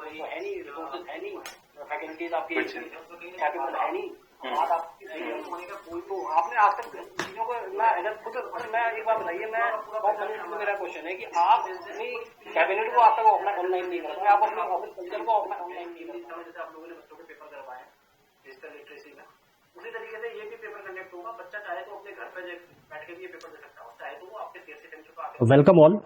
है नहीं, रिसोर्सेज है नहीं, फैकल्टीज आपकी कैपेबल है नहीं, बात आपकी सही होने का कोई तो आपने आज तक चीजों को मैं अगर खुद मैं एक बार बताइए, मैं बहुत मेरा क्वेश्चन है कि आप अपनी कैबिनेट को आज तक ऑनलाइन नहीं कर पाए, आप अपने ऑफिस कल्चर को ऑनलाइन नहीं कर पाए, जैसे आप लोगों ने बच्चों के पेपर करवाए डिजिटल लिटरेसी में, उसी तरीके से ये भी पेपर कंडक्ट होगा। बच्चा चाहे तो अपने घर पे बैठ के भी ये पेपर दे सकता है, चाहे तो वो आपके सीएससी सेंटर पर आके। Welcome all.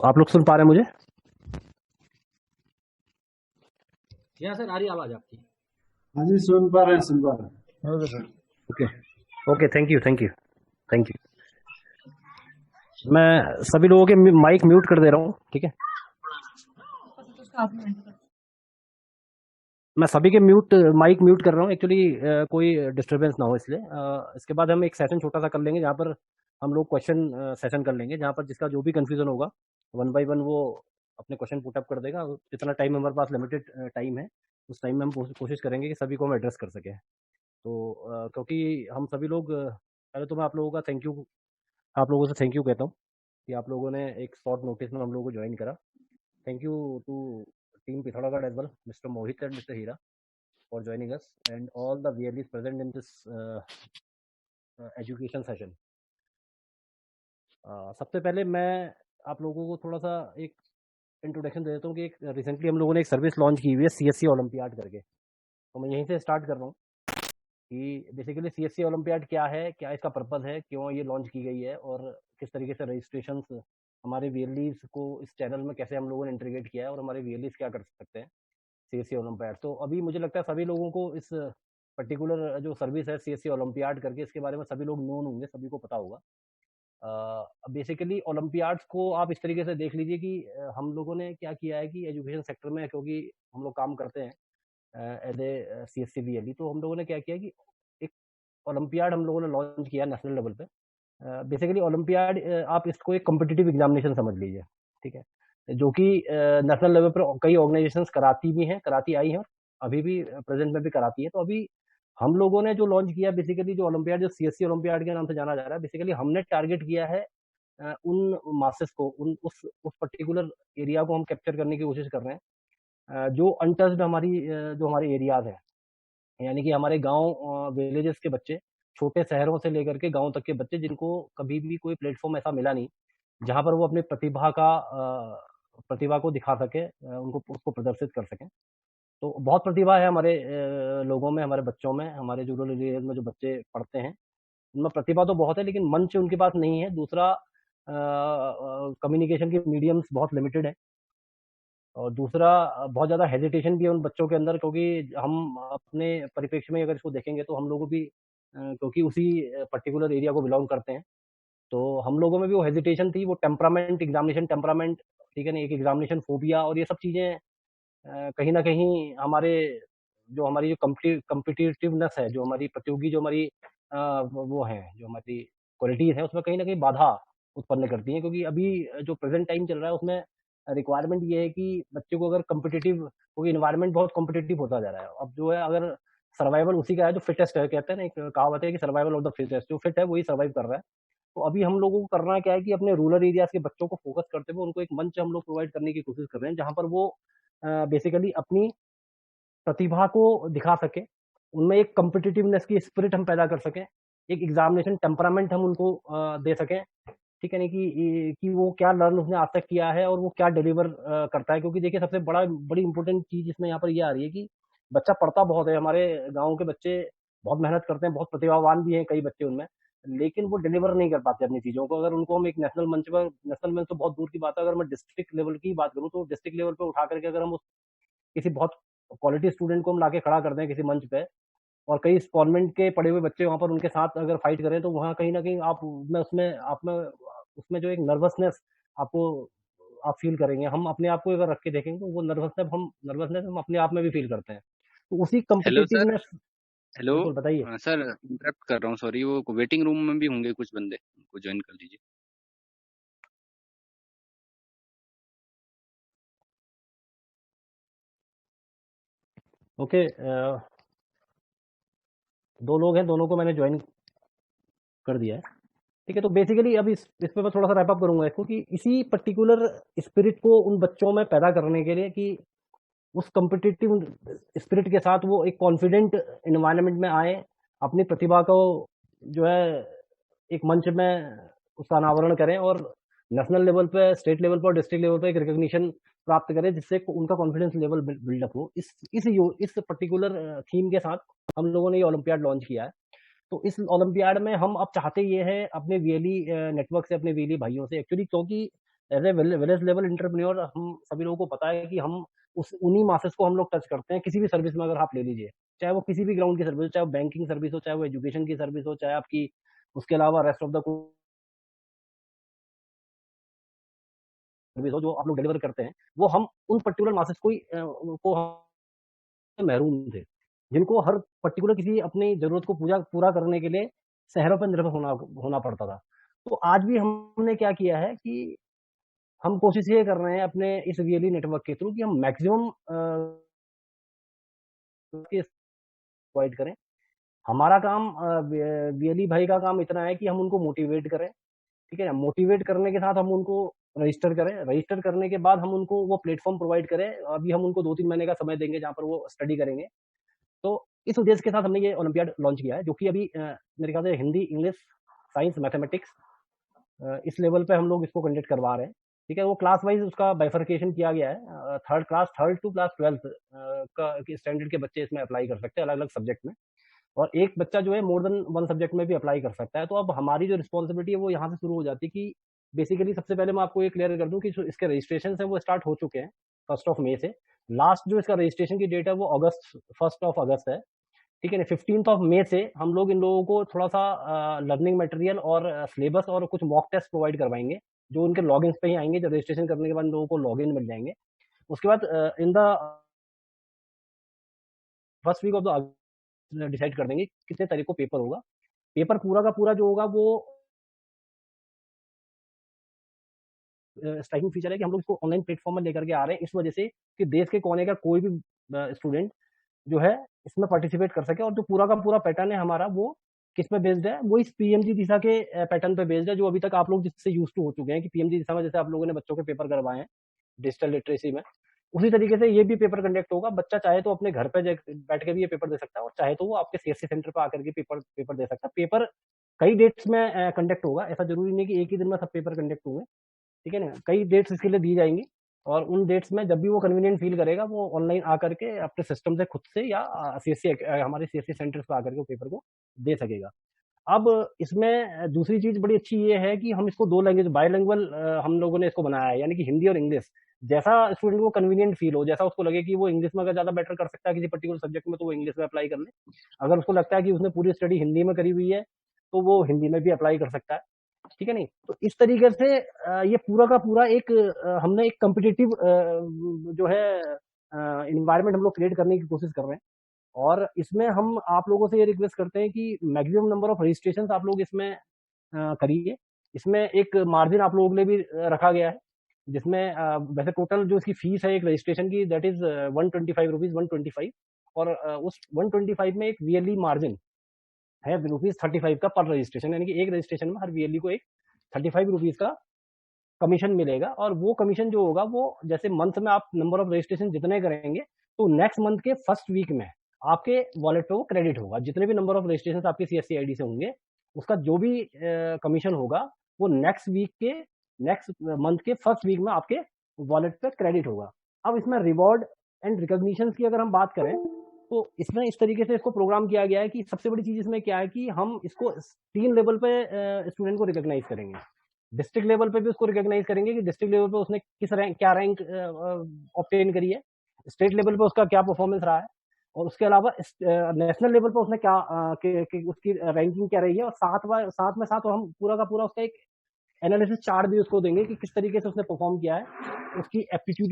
आप लोग सुन पा रहे हैं मुझे? क्या सर, आ रही आवाज आपकी? हाँ जी, सुन पा रहे हैं। Okay okay, thank you. मैं सभी लोगों के माइक म्यूट कर दे रहा हूँ, ठीक है? मैं सभी के माइक म्यूट कर रहा हूँ एक्चुअली, कोई डिस्टरबेंस ना हो इसलिए। इसके बाद हम एक सेशन छोटा सा कर लेंगे जहाँ पर हम लोग क्वेश्चन सेशन कर लेंगे, जहाँ पर जिसका जो भी कंफ्यूजन होगा 1 बाय 1 वो अपने क्वेश्चन पुटअप कर देगा। जितना टाइम हमारे पास लिमिटेड टाइम है, उस टाइम में हम कोशिश करेंगे कि सभी को हम एड्रेस कर सकें। तो क्योंकि हम सभी लोग पहले तो मैं आप लोगों का आप लोगों से थैंक यू कहता हूँ कि आप लोगों ने एक शॉर्ट नोटिस में हम लोगों को ज्वाइन करा। Thank you to team Pithoragarh as well, mister Mohit and mister Hira, for joining us and all the VLEs present in this education session. सबसे पहले मैं आप लोगों को थोड़ा सा एक इंट्रोडक्शन दे देता हूँ कि एक रिसेंटली हम लोगों ने एक सर्विस लॉन्च की हुई है सीएससी ओलंपियाड करके। तो मैं यहीं से स्टार्ट कर रहा हूँ कि बेसिकली सीएससी ओलंपियाड क्या है, क्या इसका पर्पज़ है, क्यों ये लॉन्च की गई है और किस तरीके से रजिस्ट्रेशन हमारे VLEs को इस चैनल में कैसे हम लोगों ने इंटीग्रेट किया है और हमारे VLEs क्या कर सकते हैं सीएससी ओलंपियाड। तो अभी मुझे लगता है सभी लोगों को इस पर्टिकुलर जो सर्विस है सीएससी ओलंपियाड करके, इसके बारे में सभी लोग नोन होंगे, सभी को पता होगा। बेसिकली ओलंपियाड्स को आप इस तरीके से देख लीजिए कि हम लोगों ने क्या किया है कि एजुकेशन सेक्टर में, क्योंकि हम लोग काम करते हैं एज ए सीएससी VLE, तो हम लोगों ने क्या किया कि एक ओलंपियाड हम लोगों ने लॉन्च किया नेशनल लेवल पे। बेसिकली ओलंपियाड आप इसको एक कॉम्पिटिटिव एग्जामिनेशन समझ लीजिए, ठीक है, जो कि नेशनल लेवल पर कई ऑर्गेनाइजेशंस कराती भी हैं, कराती आई हैं, अभी भी प्रेजेंट में भी कराती है। तो अभी हम लोगों ने जो लॉन्च किया बेसिकली जो ओलंपियाड, जो सीएससी ओलंपियाड के नाम से जाना जा रहा है, बेसिकली हमने टारगेट किया है उन मासेस को, उस पर्टिकुलर एरिया को हम कैप्चर करने की कोशिश कर रहे हैं जो अनटच्ड जो हमारे एरियाज हैं, यानी कि हमारे गांव विलेजेस के बच्चे, छोटे शहरों से लेकर के गांव तक के बच्चे, जिनको कभी भी कोई प्लेटफॉर्म ऐसा मिला नहीं जहां पर वो अपनी प्रतिभा को दिखा सके, उनको उसको प्रदर्शित कर सकें। तो बहुत प्रतिभा है हमारे लोगों में, हमारे बच्चों में, हमारे रूरल एरियाज में जो बच्चे पढ़ते हैं उनमें प्रतिभा तो बहुत है, लेकिन मंच उनके पास नहीं है। दूसरा, कम्युनिकेशन के मीडियम्स बहुत लिमिटेड है, और दूसरा बहुत ज़्यादा हेजिटेशन भी है उन बच्चों के अंदर, क्योंकि हम अपने परिप्रेक्ष्य में अगर इसको देखेंगे तो हम लोगों भी क्योंकि उसी पर्टिकुलर एरिया को बिलोंग करते हैं, तो हम लोगों में भी वो हेजिटेशन थी, वो टेम्परामेंट, एग्जामिनेशन टेम्परामेंट, ठीक है ना, एक एग्जामिनेशन फोबिया, और ये सब चीज़ें कहीं ना कहीं हमारी जो कम्पिटिटिवनेस है, जो हमारी प्रतियोगी, जो हमारी वो है, जो हमारी क्वालिटीज़ हैं, उसमें कहीं ना कहीं बाधा उत्पन्न करती हैं। क्योंकि अभी जो प्रेजेंट टाइम चल रहा है उसमें रिक्वायरमेंट ये है कि बच्चे को अगर कम्पिटिटिव, क्योंकि इन्वायरमेंट बहुत कम्पिटिटिव होता जा रहा है अब, जो है अगर सर्वाइवल उसी का है जो फिटेस्ट है, कहते हैं ना, एक कहावत है कि सर्वाइवल ऑफ द फिटेस्ट, जो फिट है वही सर्वाइव कर रहा है। तो अभी हम लोगों को करना क्या है कि अपने रूरल एरियाज के बच्चों को फोकस करते हुए उनको एक मंच हम लोग प्रोवाइड करने की कोशिश कर रहे हैं, जहां पर वो बेसिकली अपनी प्रतिभा को दिखा सके, उनमें एक कम्पिटिटिवनेस की स्पिरिट हम पैदा कर सकें, एक एग्जामिनेशन टेम्परामेंट हम उनको दे सकें, ठीक है नहीं, कि वो क्या लर्न उसने आज तक किया है और वो क्या डिलीवर करता है। क्योंकि देखिए सबसे बड़ी इंपॉर्टेंट चीज इसमें यहाँ पर ये आ रही है कि बच्चा पढ़ता बहुत है, हमारे गाँव के बच्चे बहुत मेहनत करते हैं, बहुत प्रतिभावान भी हैं कई बच्चे उनमें, लेकिन वो डिलीवर नहीं कर पाते अपनी चीज़ों को। अगर उनको हम एक नेशनल मंच तो बहुत दूर की बात है, अगर मैं डिस्ट्रिक्ट लेवल की बात करूँ तो डिस्ट्रिक्ट लेवल पे उठा करके अगर हम किसी बहुत क्वालिटी स्टूडेंट को हम लाके खड़ा कर दें किसी मंच पे, और कई कॉन्वेंट के पढ़े हुए बच्चे वहाँ पर उनके साथ अगर फाइट करें, तो वहाँ कहीं ना कहीं आप में उसमें जो एक नर्वसनेस आपको आप फील करेंगे। हम अपने आप को अगर रख के देखेंगे तो वो नर्वसनेस हम अपने आप में भी फील करते हैं, तो उसी हेलो सर। कम्पिटिटिवनेस। हेलो बिल्कुल, बताइए। सर, इंटरप्ट कर रहा हूँ, सॉरी। वो वेटिंग रूम में भी होंगे कुछ बंदे, उनको ज्वाइन कर लीजिए। ओके, 2 लोग हैं, दोनों को मैंने ज्वाइन कर दिया है, ठीक है, तो बेसिकली अब इस पे मैं थोड़ा सा रैप अप करूंगा इसको कि इसी पर्टिकुलर स्पिरिट को उन बच्चों में पैदा करने के लिए कि उस कॉम्पिटिटिव स्पिरिट के साथ वो एक कॉन्फिडेंट एनवायरनमेंट में आए, अपनी प्रतिभा को जो है एक मंच में उसका अनावरण करें और नेशनल लेवल पे, स्टेट लेवल पर, डिस्ट्रिक्ट लेवल पे एक रिकॉग्निशन प्राप्त करें, जिससे उनका कॉन्फिडेंस लेवल बिल्डअप हो। इस पर्टिकुलर थीम के साथ हम लोगों ने ये ओलंपियाड लॉन्च किया है। तो इस ओलंपियाड में हम अब चाहते ये हैं अपने वीएलई नेटवर्क से, अपने वीएलई भाइयों से, एक्चुअली क्योंकि as a village level entrepreneur हम सभी लोगों को पता है कि हम उस उन्हीं मासेस को हम लोग टच करते हैं किसी भी सर्विस में। अगर आप ले लीजिए, चाहे वो किसी भी ग्राउंड की सर्विस हो, चाहे वो बैंकिंग सर्विस हो, चाहे वो एजुकेशन की सर्विस हो, चाहे आपकी उसके अलावा रेस्ट ऑफ द सर्विस हो जो आप लोग डिलीवर करते हैं, वो हम उन पर्टिकुलर मासेस को हम महरूम थे, जिनको हर पर्टिकुलर किसी अपनी जरूरत को पूरा करने के लिए शहरों पर निर्भर होना पड़ता था। तो आज भी हमने क्या किया है कि हम कोशिश ये कर रहे हैं अपने इस वीएलई नेटवर्क के थ्रू कि हम मैक्सिमम प्रोवाइड करें। हमारा काम वीएलई भाई का काम इतना है कि हम उनको मोटिवेट करें, ठीक है ना। मोटिवेट करने के साथ हम उनको रजिस्टर करें, रजिस्टर करने के बाद हम उनको वो प्लेटफॉर्म प्रोवाइड करें। अभी हम उनको 2-3 महीने का समय देंगे जहाँ पर वो स्टडी करेंगे। तो इस उद्देश्य के साथ हमने ये ओलंपियाड लॉन्च किया है, जो कि अभी मेरे ख्याल से हिंदी, इंग्लिश, साइंस, मैथमेटिक्स इस लेवल पे हम लोग इसको कंडक्ट करवा रहे हैं, ठीक है। वो क्लास वाइज उसका बाइफर्केशन किया गया है। थर्ड टू क्लास 12th का स्टैंडर्ड के बच्चे इसमें अप्लाई कर सकते हैं अलग अलग सब्जेक्ट में, और एक बच्चा जो है मोर देन वन सब्जेक्ट में भी अप्लाई कर सकता है। तो अब हमारी जो रिस्पॉन्सिबिलिटी है वो यहाँ से शुरू हो जाती है कि बेसिकली सबसे पहले मैं आपको ये क्लियर कर दूं कि जो इसके रजिस्ट्रेशन है वो स्टार्ट हो चुके हैं 1 मई से। लास्ट जो इसका रजिस्ट्रेशन की डेट है वो 1 अगस्त है, ठीक है ना। 15 मई से हम लोग इन लोगों को थोड़ा सा लर्निंग मटेरियल और सिलेबस और कुछ मॉक टेस्ट प्रोवाइड करवाएंगे, जो उनके लॉगिन पे ही आएंगे। जब रजिस्ट्रेशन करने के बाद इन लोगों को लॉगिन मिल जाएंगे। उसके बाद in the first week of the decide कर देंगे कितने तारीख को पेपर होगा। पेपर पूरा का पूरा जो होगा वो स्ट्राइकिंग फीचर है कि हम लोग इसको ऑनलाइन प्लेटफॉर्म में लेकर के आ रहे हैं, इस वजह से कि देश के कोने का कोई भी स्टूडेंट जो है इसमें पार्टिसिपेट कर सके। और जो पूरा का पूरा पैटर्न है हमारा वो किस पे बेस्ड है, वो इस पीएमजी दिशा के पैटर्न पे बेस्ड है, जो अभी तक आप लोग जिससे यूज टू हो चुके हैं कि पीएमजी दिशा में जैसे आप लोगों ने बच्चों के पेपर करवाए हैं डिजिटल लिटरेसी में, उसी तरीके से ये भी पेपर कंडक्ट होगा। बच्चा चाहे तो अपने घर पे बैठ के भी ये पेपर दे सकता है, और चाहे तो वो आपके सीएससी सेंटर पे आकर के पेपर दे सकता है। पेपर कई डेट्स में कंडक्ट होगा, ऐसा जरूरी नहीं कि एक ही दिन में सब पेपर कंडक्ट होंगे, ठीक है ना। कई डेट्स इसके लिए दी जाएंगी, और उन डेट्स में जब भी वो कन्वीनियंट फील करेगा वो ऑनलाइन आकर के अपने सिस्टम से खुद से या सीएससी हमारे सीएससी सेंटर्स पे आकर के पेपर को दे सकेगा। अब इसमें दूसरी चीज बड़ी अच्छी ये है कि हम इसको 2 लैंग्वेज बायलैंग्वेल हम लोगों ने इसको बनाया है, यानी कि हिंदी और इंग्लिश। जैसा स्टूडेंट को कन्वीनियंट फील हो, जैसा उसको लगे कि वो इंग्लिश में अगर ज्यादा बेटर कर सकता है किसी पर्टिकुलर सब्जेक्ट में, तो वो इंग्लिश में अप्लाई कर ले। अगर उसको लगता है कि उसने पूरी स्टडी हिंदी में करी हुई है तो वो हिंदी में भी अप्लाई कर सकता है, ठीक है नहीं। तो इस तरीके से ये पूरा का पूरा एक हमने एक कम्पिटिटिव जो है इन्वायरमेंट हम लोग क्रिएट करने की कोशिश कर रहे हैं। और इसमें हम आप लोगों से ये रिक्वेस्ट करते हैं कि मैक्सिमम नंबर ऑफ रजिस्ट्रेशन आप लोग इसमें करिए। इसमें एक मार्जिन आप लोगों के लिए भी रखा गया है, जिसमें वैसे टोटल जो इसकी फीस है एक रजिस्ट्रेशन की दैट इज 125 रुपीज 125, और उस 125 में एक वीएलई मार्जिन है ₹35 का पर रजिस्ट्रेशन, यानी कि एक रजिस्ट्रेशन में हर वीएलई को एक 35 रुपीज का कमीशन मिलेगा। और वो कमीशन जो होगा वो जैसे मंथ में आप नंबर ऑफ रजिस्ट्रेशन जितने करेंगे तो नेक्स्ट मंथ के फर्स्ट वीक में आपके वॉलेट पे वो क्रेडिट होगा। जितने भी नंबर ऑफ रजिस्ट्रेशन आपके सीएससी आईडी से होंगे उसका जो भी कमीशन होगा वो नेक्स्ट मंथ के फर्स्ट वीक में आपके वॉलेट पे क्रेडिट होगा। अब इसमें रिवॉर्ड एंड रिकॉग्निशन की अगर हम बात करें तो इसमें इस तरीके से इसको प्रोग्राम किया गया है कि सबसे बड़ी चीज इसमें क्या है कि हम इसको 3 लेवल पे स्टूडेंट को रिकॉग्नाइज करेंगे। डिस्ट्रिक्ट लेवल पे भी उसको रिकॉग्नाइज करेंगे कि डिस्ट्रिक्ट लेवल पे उसने क्या रैंक ऑब्टेन करी है, स्टेट लेवल पे उसका क्या परफॉर्मेंस रहा है, और उसके अलावा नेशनल लेवल पे उसने क्या उसकी रैंकिंग क्या रही है। और साथ में हम पूरा का पूरा उसका एक एनालिसिस चार्ट भी उसको देंगे कि किस तरीके से उसने परफॉर्म किया है, उसकी एप्टीट्यूड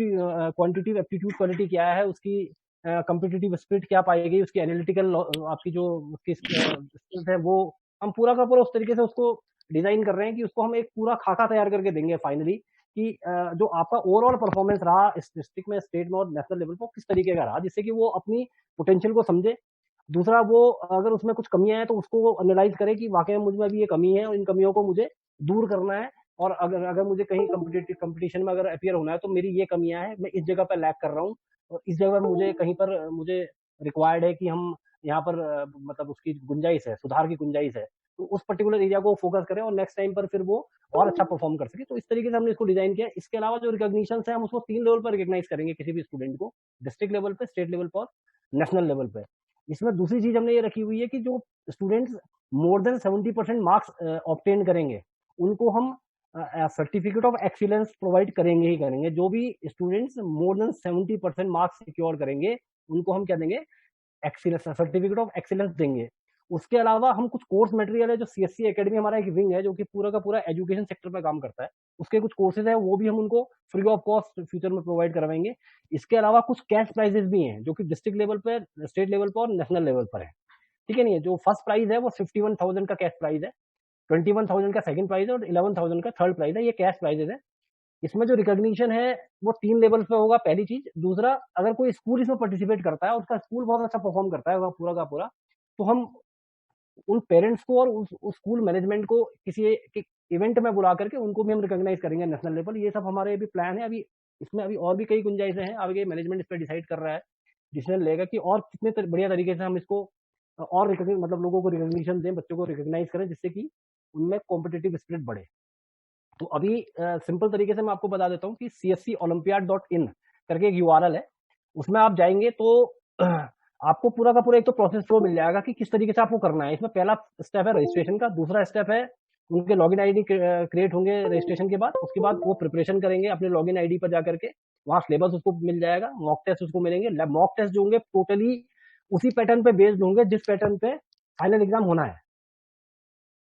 क्वांटिटिव एप्टीट्यूड क्वालिटी क्या है, उसकी कम्पिटिटिव स्पिरिट क्या पाई गई, उसकी एनालिटिकल आपकी जो उसकी स्किल्स है वो हम पूरा का पूरा उस तरीके से उसको डिजाइन कर रहे हैं कि उसको हम एक पूरा खाका तैयार करके देंगे फाइनली कि जो आपका ओवरऑल परफॉर्मेंस रहा इस डिस्ट्रिक्ट में, स्टेट में और नेशनल लेवल पर किस तरीके का रहा, जिससे कि वो अपनी पोटेंशियल को समझे। दूसरा, वो अगर उसमें कुछ कमियां हैं तो उसको वो एनालाइज करे कि वाकई में मुझ में भी ये कमी है और इन कमियों को मुझे दूर करना है, और अगर अगर मुझे कहीं कंपटीशन में अगर अपीयर होना है तो मेरी ये कमियां हैं, मैं इस जगह पर लैक कर रहा हूँ, और इस जगह पर मुझे कहीं पर मुझे रिक्वायर्ड है कि हम यहाँ पर मतलब उसकी गुंजाइश है, सुधार की गुंजाइश है, तो उस पर्टिकुलर एरिया को फोकस करें और नेक्स्ट टाइम पर फिर वो और अच्छा परफॉर्म कर सके। तो इस तरीके से हमने इसको डिजाइन किया। इसके अलावा जो रिकॉग्निशन है, हम उसको 3 लेवल पर रिकॉग्नाइज करेंगे किसी भी स्टूडेंट को, डिस्ट्रिक्ट लेवल पे, स्टेट लेवल पर, नेशनल लेवल पे। इसमें दूसरी चीज हमने ये रखी हुई है कि जो students more than 70% marks obtain करेंगे, उनको हम सर्टिफिकेट ऑफ एक्सीलेंस प्रोवाइड करेंगे ही करेंगे। जो भी students more than 70% marks secure करेंगे, उनको हम क्या देंगे, एक्सीलेंस, सर्टिफिकेट ऑफ एक्सीलेंस देंगे। उसके अलावा हम कुछ कोर्स मटेरियल है, जो सीएससी एकेडमी हमारा एक विंग है जो कि पूरा का पूरा एजुकेशन सेक्टर पर काम करता है, उसके कुछ कोर्सेज है वो भी हम उनको फ्री ऑफ कॉस्ट फ्यूचर में प्रोवाइड करवाएंगे। इसके अलावा कुछ कैश प्राइजेस भी हैं जो कि डिस्ट्रिक्ट लेवल पर, स्टेट लेवल पर और नेशनल लेवल पर है। ठीक है, नहीं, जो फर्स्ट प्राइज है वो 51,000 का कैश प्राइज है, 21,000 का सेकंड प्राइज है और 11,000 का थर्ड प्राइज है। ये कैश प्राइजेस है। इसमें जो रिकॉग्निशन है वो 3 लेवल पे होगा, पहली चीज। दूसरा, अगर कोई स्कूल इसमें पार्टिसिपेट करता है, उसका स्कूल बहुत अच्छा परफॉर्म करता है वह पूरा का पूरा, तो हम उन पेरेंट्स को और उस स्कूल मैनेजमेंट को किसी एक इवेंट में बुला करके उनको भी हम रिकॉग्नाइज करेंगे नेशनल लेवल। ये सब हमारे अभी प्लान है। अभी इसमें अभी और भी कई गुंजाइशें हैं, आगे मैनेजमेंट इस पर डिसाइड कर रहा है, डिसीजन लेगा कि और कितने बढ़िया तरीके से हम इसको और मतलब लोगों को रिकॉग्निशन दें, बच्चों को रिकॉग्नाइज करें, जिससे कि उनमें कॉम्पिटिटिव स्पिरिट बढ़े। तो अभी सिंपल तरीके से मैं आपको बता देता हूँ कि cscolympiad.in करके एक यूआरएल है, उसमें आप जाएंगे तो आपको पूरा का पूरा एक तो प्रोसेस फ्लो मिल जाएगा कि किस तरीके से आपको करना है। इसमें पहला स्टेप है रजिस्ट्रेशन का, दूसरा स्टेप है उनके लॉगिन आईडी क्रिएट होंगे रजिस्ट्रेशन के बाद, उसके बाद वो प्रिपरेशन करेंगे अपने लॉगिन आईडी पर जाकर के, वहां सिलेबस उसको मिल जाएगा, मॉक टेस्ट उसको मिलेंगे। मॉक टेस्ट जो होंगे टोटली उसी पैटर्न पे बेस्ड होंगे जिस पैटर्न पे फाइनल एग्जाम होना है।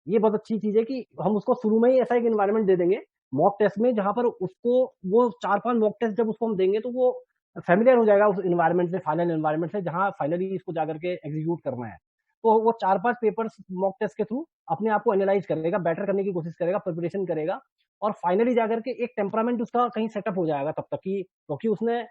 ये बहुत अच्छी चीज है कि हम उसको शुरू में ही ऐसा एक एनवायरनमेंट दे देंगे मॉक टेस्ट में, जहां पर उसको वो 4-5 मॉक टेस्ट जब उसको हम देंगे तो वो फेमिलियर हो जाएगा उस एनवायरनमेंट से, फाइनल एनवायरनमेंट से, जहां फाइनली इसको जाकर के एग्जीक्यूट करना है। तो वो 4-5 पेपर्स मॉक टेस्ट के थ्रू अपने आप को एनालाइज करेगा, बेटर करने की कोशिश करेगा, प्रिपरेशन करेगा, और फाइनली जाकर के एक टेम्परामेंट उसका कहीं सेटअप हो जाएगा तब तक कि, क्योंकि उसने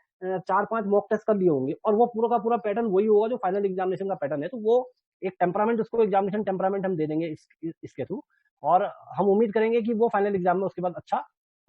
4-5 मॉक टेस्ट कर लिए होंगे और वो पूरा का पूरा पैटर्न वही होगा जो फाइनल एग्जामिनेशन का पैटर्न है। तो वो एक टेम्परामेंट, उसको एग्जामिनेशन टेम्परामेंट हम दे देंगे इसके थ्रू, और हम उम्मीद करेंगे कि वो फाइनल एग्जाम में उसके बाद अच्छा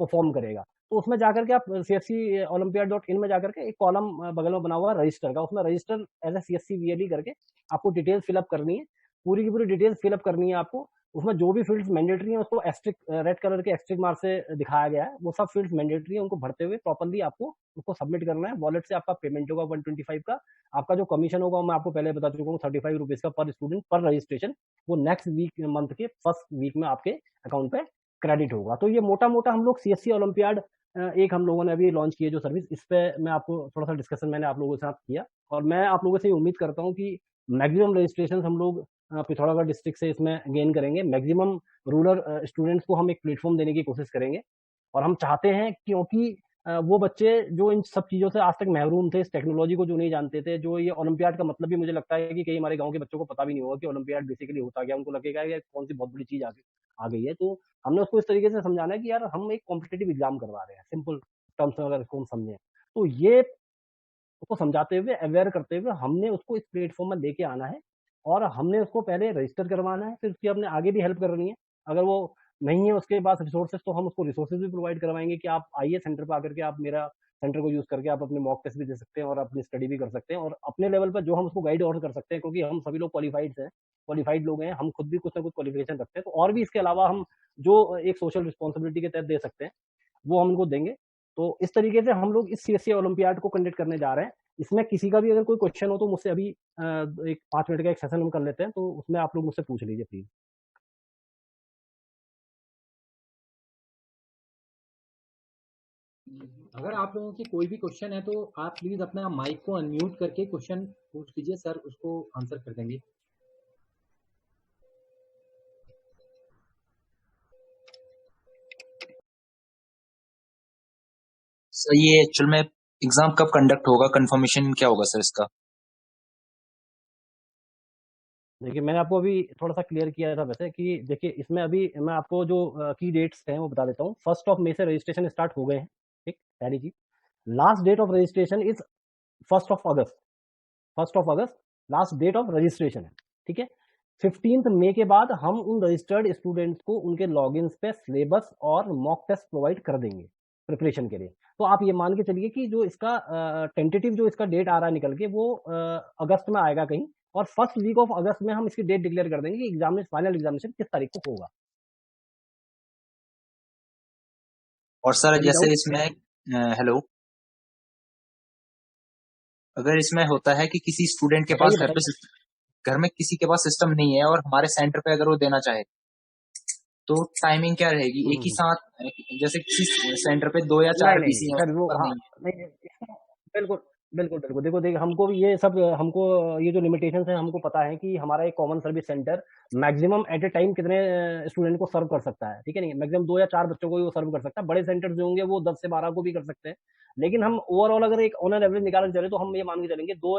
परफॉर्म करेगा। तो उसमें जाकर के आप cscolympiad.in में जाकर के एक कॉलम बगल में बना हुआ है रजिस्टर का, उसमें रजिस्टर एज ए CSC करके आपको डिटेल्स फिलअप करनी है, पूरी की पूरी डिटेल्स फिलअप करनी है आपको। उसमें जो भी फील्ड्स मैंडेटरी है उसको एस्ट्रिक रेड कलर के एस्ट्रिक मार्क से दिखाया गया है, वो सब फील्ड्स मैंडेटरी है, उनको भरते हुए प्रॉपर्ली आपको उसको सबमिट करना है। वॉलेट से आपका पेमेंट होगा 125 का। आपका जो कमीशन होगा मैं आपको पहले बता चुका हूँ 35 रुपीज का पर स्टूडेंट पर रजिस्ट्रेशन, वो नेक्स्ट वीक मंथ के फर्स्ट वीक में आपके अकाउंट पे क्रेडिट होगा। तो ये मोटा मोटा हम लोग CSC ओलंपियाड एक हम लोगों ने अभी लॉन्च की है जो सर्विस, इस पे मैं आपको थोड़ा सा डिस्कशन मैंने आप लोगों के साथ किया, और मैं आप लोगों से उम्मीद करता हूँ कि मैक्सिमम रजिस्ट्रेशन हम लोग पिथौरागढ़ डिस्ट्रिक्ट से इसमें गेन करेंगे। मैक्सिमम रूरल स्टूडेंट्स को हम एक प्लेटफॉर्म देने की कोशिश करेंगे, और हम चाहते हैं क्योंकि वो बच्चे जो इन सब चीज़ों से आज तक महरूम थे, इस टेक्नोलॉजी को जो नहीं जानते थे, जो ये ओलंपियाड का मतलब भी मुझे लगता है कि कई हमारे गांव के बच्चों को पता भी नहीं होगा कि ओलंपियाड बेसिकली होता क्या, उनको लगेगा कि कौन सी बहुत बड़ी चीज़ आ गई है। तो हमने उसको इस तरीके से समझाना है कि यार हम एक कॉम्पिटेटिव एग्जाम करवा रहे हैं, सिंपल टर्म्स में अगर इसको हम समझें तो। ये उसको समझाते हुए, अवेयर करते हुए हमने उसको इस प्लेटफॉर्म में लेके आना है, और हमने उसको पहले रजिस्टर करवाना है, फिर उसकी हमने आगे भी हेल्प करनी है। अगर वो नहीं है उसके पास रिसोर्सेज, तो हम उसको रिसोर्सेज भी प्रोवाइड करवाएंगे कि आप आइए सेंटर पर आकर के, आप मेरा सेंटर को यूज करके आप अपने मॉक टेस्ट भी दे सकते हैं और अपनी स्टडी भी कर सकते हैं, और अपने लेवल पर जो हम उसको गाइड और कर सकते हैं, क्योंकि हम सभी लोग क्वालिफाइड लोग हैं, हम खुद भी कुछ ना कुछ क्वालिफिकेशन रखते हैं, तो और भी इसके अलावा हम जो एक सोशल रिस्पॉन्सिबिलिटी के तहत दे सकते हैं वो हम उनको देंगे। तो इस तरीके से हम लोग इस CSC ओलंपियाड को कंडक्ट करने जा रहे हैं। इसमें किसी का भी अगर कोई क्वेश्चन हो तो मुझसे अभी एक 5 मिनट का एक सेशन हम कर लेते हैं, तो उसमें आप लोग मुझसे पूछ लीजिए प्लीज। अगर आप लोगों की कोई भी क्वेश्चन है तो आप प्लीज अपना माइक को अनम्यूट करके क्वेश्चन पूछ लीजिए, सर उसको आंसर कर देंगे। सर ये एक्चुअल में एग्जाम कब कंडक्ट होगा, कंफर्मेशन क्या होगा सर इसका? देखिए, मैंने आपको अभी थोड़ा सा क्लियर किया था वैसे कि देखिए, इसमें अभी मैं आपको जो की डेट्स हैं वो बता देता हूँ। 1 मई से रजिस्ट्रेशन स्टार्ट हो गए हैं, ठीक, पहली चीज। Last date of registration is 1 अगस्त। 1 अगस्त लास्ट डेट ऑफ रजिस्ट्रेशन है, ठीक है। 15 मई के बाद हम उन रजिस्टर्ड स्टूडेंट्स को उनके लॉगिन्स पे सिलेबस और मॉक टेस्ट प्रोवाइड कर देंगे प्रिपरेशन के लिए। तो आप ये मान के चलिए कि जो इसका टेंटेटिव जो इसका डेट आ रहा है निकल के, वो अगस्त में आएगा कहीं, और फर्स्ट वीक ऑफ अगस्त में हम इसकी डेट डिक्लेयर कर देंगे कि एग्जामिनेशन, फाइनल एग्जामिनेशन किस तारीख को होगा। और सर एनी जैसे डाउट? इसमें हेलो, अगर इसमें होता है कि किसी स्टूडेंट के पास बताइए बताइए। घर में किसी के पास सिस्टम नहीं है और हमारे सेंटर पे अगर वो देना चाहे तो टाइमिंग क्या रहेगी? एक ही साथ जैसे किसी सेंटर पे 2 या 4 नहीं पीसी नहीं हैं सर, वो पर हाँ, नहीं। नहीं इसका बिल्कुल बिल्कुल बिल्कुल, देखो देखो, हमको भी ये सब, हमको ये जो लिमिटेशंस हैं हमको पता है कि हमारा एक common service centre maximum at a time कितने स्टूडेंट को सर्व कर सकता है, ठीक है नहीं, मैक्सिमम 2 या 4 बच्चों को ही वो सर्व कर सकता है। बड़े सेंटर जो होंगे वो 10 से 12 को भी कर सकते हैं, लेकिन हम ओवरऑल अगर एक ऑन एन एवरेज निकाल के चले तो हम ये मान के चलेंगे 2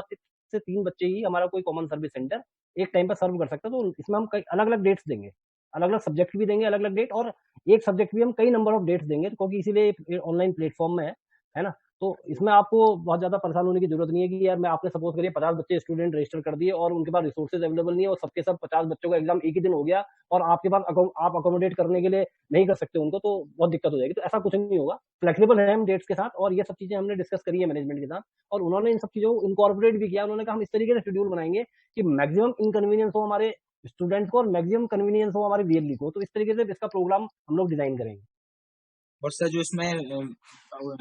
से 3 बच्चे ही हमारा कोई कॉमन सर्विस सेंटर एक टाइम पर सर्व कर सकता है। तो इसमें हम कई अलग अलग डेट्स देंगे, अलग अलग सब्जेक्ट भी देंगे, अलग अलग डेट, और एक सब्जेक्ट भी हम कई नंबर ऑफ डेट्स देंगे, क्योंकि इसीलिए ऑनलाइन प्लेटफॉर्म में है ना। तो इसमें आपको बहुत ज्यादा परेशान होने की जरूरत नहीं है कि यार मैं, आपने सपोज करिए 50 बच्चे स्टूडेंट रजिस्टर कर दिए और उनके पास रिसोर्सेज अवेलेबल नहीं है, और सबके सब 50 बच्चों का एग्जाम एक ही दिन हो गया, और आपके पास आप अकोमोडेट करने के लिए नहीं कर सकते उनको, तो बहुत दिक्कत हो जाएगी। तो ऐसा कुछ नहीं होगा, फ्लेक्सिबल है हम डेट्स के साथ, और ये सब चीजें हमने डिस्कस करी है मैनेजमेंट के साथ, और उन्होंने इन सब चीजों को इनकॉर्पोरेट भी किया। उन्होंने कहा हम इस तरीके से शेड्यूल बनाएंगे कि मैक्सिमम इनकन्वीनियंस हो हमारे स्टूडेंट्स को और मैक्सिमम कन्वीनियंस हो हमारे वीएलई को। तो इस तरीके से इसका प्रोग्राम हम लोग डिजाइन करेंगे। और सर जो इसमें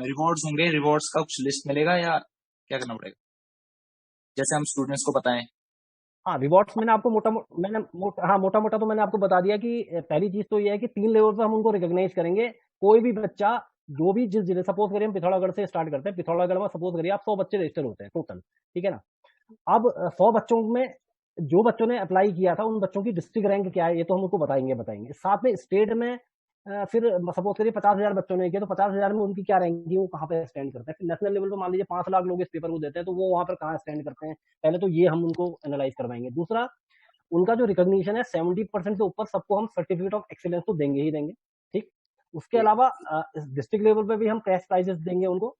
रिवॉर्ड्स होंगे, रिवॉर्ड्स का कुछ लिस्ट मिलेगा या क्या करना पड़ेगा, जैसे हम स्टूडेंट्स को बताएं? हाँ, रिवॉर्ड्स मैंने आपको मोटा मोटा तो मैंने आपको बता दिया कि पहली चीज तो ये है कि 3 लेवल पर हम उनको रिकॉग्नाइज करेंगे। कोई भी बच्चा जो भी जिस जिले, सपोज करिए हम पिथौरागढ़ से स्टार्ट करते हैं, पिथौरागढ़ में सपोज करिए आप 100 बच्चे रजिस्टर होते हैं टोटल, ठीक है ना। अब 100 बच्चों में जो बच्चों ने अप्लाई किया था उन बच्चों की डिस्ट्रिक्ट रैंक क्या है ये तो हम उनको बताएंगे। साथ में स्टेट में फिर सपोज करिए 50,000 बच्चों ने किया, तो 50,000 में उनकी क्या रैंकिंग, वो कहाँ पे स्टैंड करते हैं। फिर नेशनल लेवल पे मान लीजिए 5 लाख लोग इस पेपर को देते हैं, तो वो वहां पर कहाँ स्टैंड करते हैं, पहले तो ये हम उनको एनालाइज करवाएंगे। दूसरा, उनका जो रिकॉग्निशन है 70% से ऊपर सबको हम सर्टिफिकेट ऑफ एक्सीलेंस तो देंगे ही देंगे, ठीक। उसके अलावा डिस्ट्रिक्ट लेवल पे भी हम कैश प्राइजेस देंगे उनको,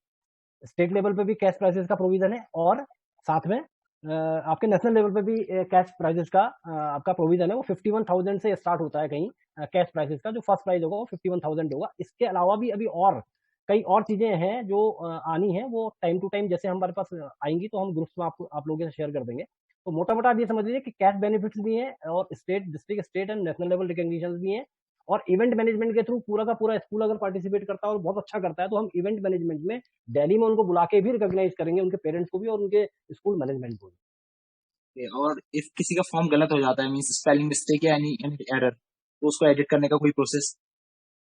स्टेट लेवल पे भी कैश प्राइजेस का प्रोविजन है, और साथ में आपके नेशनल लेवल पे भी कैश प्राइजेस का आपका प्रोविजन है। वो 51,000 से स्टार्ट होता है कहीं कैश प्राइजेस का, जो फर्स्ट प्राइज होगा वो 51,000 होगा। इसके अलावा भी अभी और कई और चीजें हैं जो आनी है, वो टाइम टू टाइम जैसे हमारे पास आएंगी तो हम ग्रुप्स में आप लोगों के साथ शेयर कर देंगे। तो मोटा मोटा आप ये समझ लीजिए कि कैश बेनिफिट्स भी हैं, और state, district, state and national level recognition भी हैं, और इवेंट मैनेजमेंट के थ्रू पूरा का पूरा स्कूल अगर पार्टिसिपेट करता है और बहुत अच्छा करता है तो हम इवेंट मैनेजमेंट में दिल्ली में उनको बुला के भी रिकॉग्नाइज करेंगे, उनके पेरेंट्स को भी और उनके स्कूल मैनेजमेंट को भी। और इफ किसी का फॉर्म गलत हो जाता है, मींस स्पेलिंग मिस्टेक या एनी एरर, तो उसको एडिट करने का कोई प्रोसेस?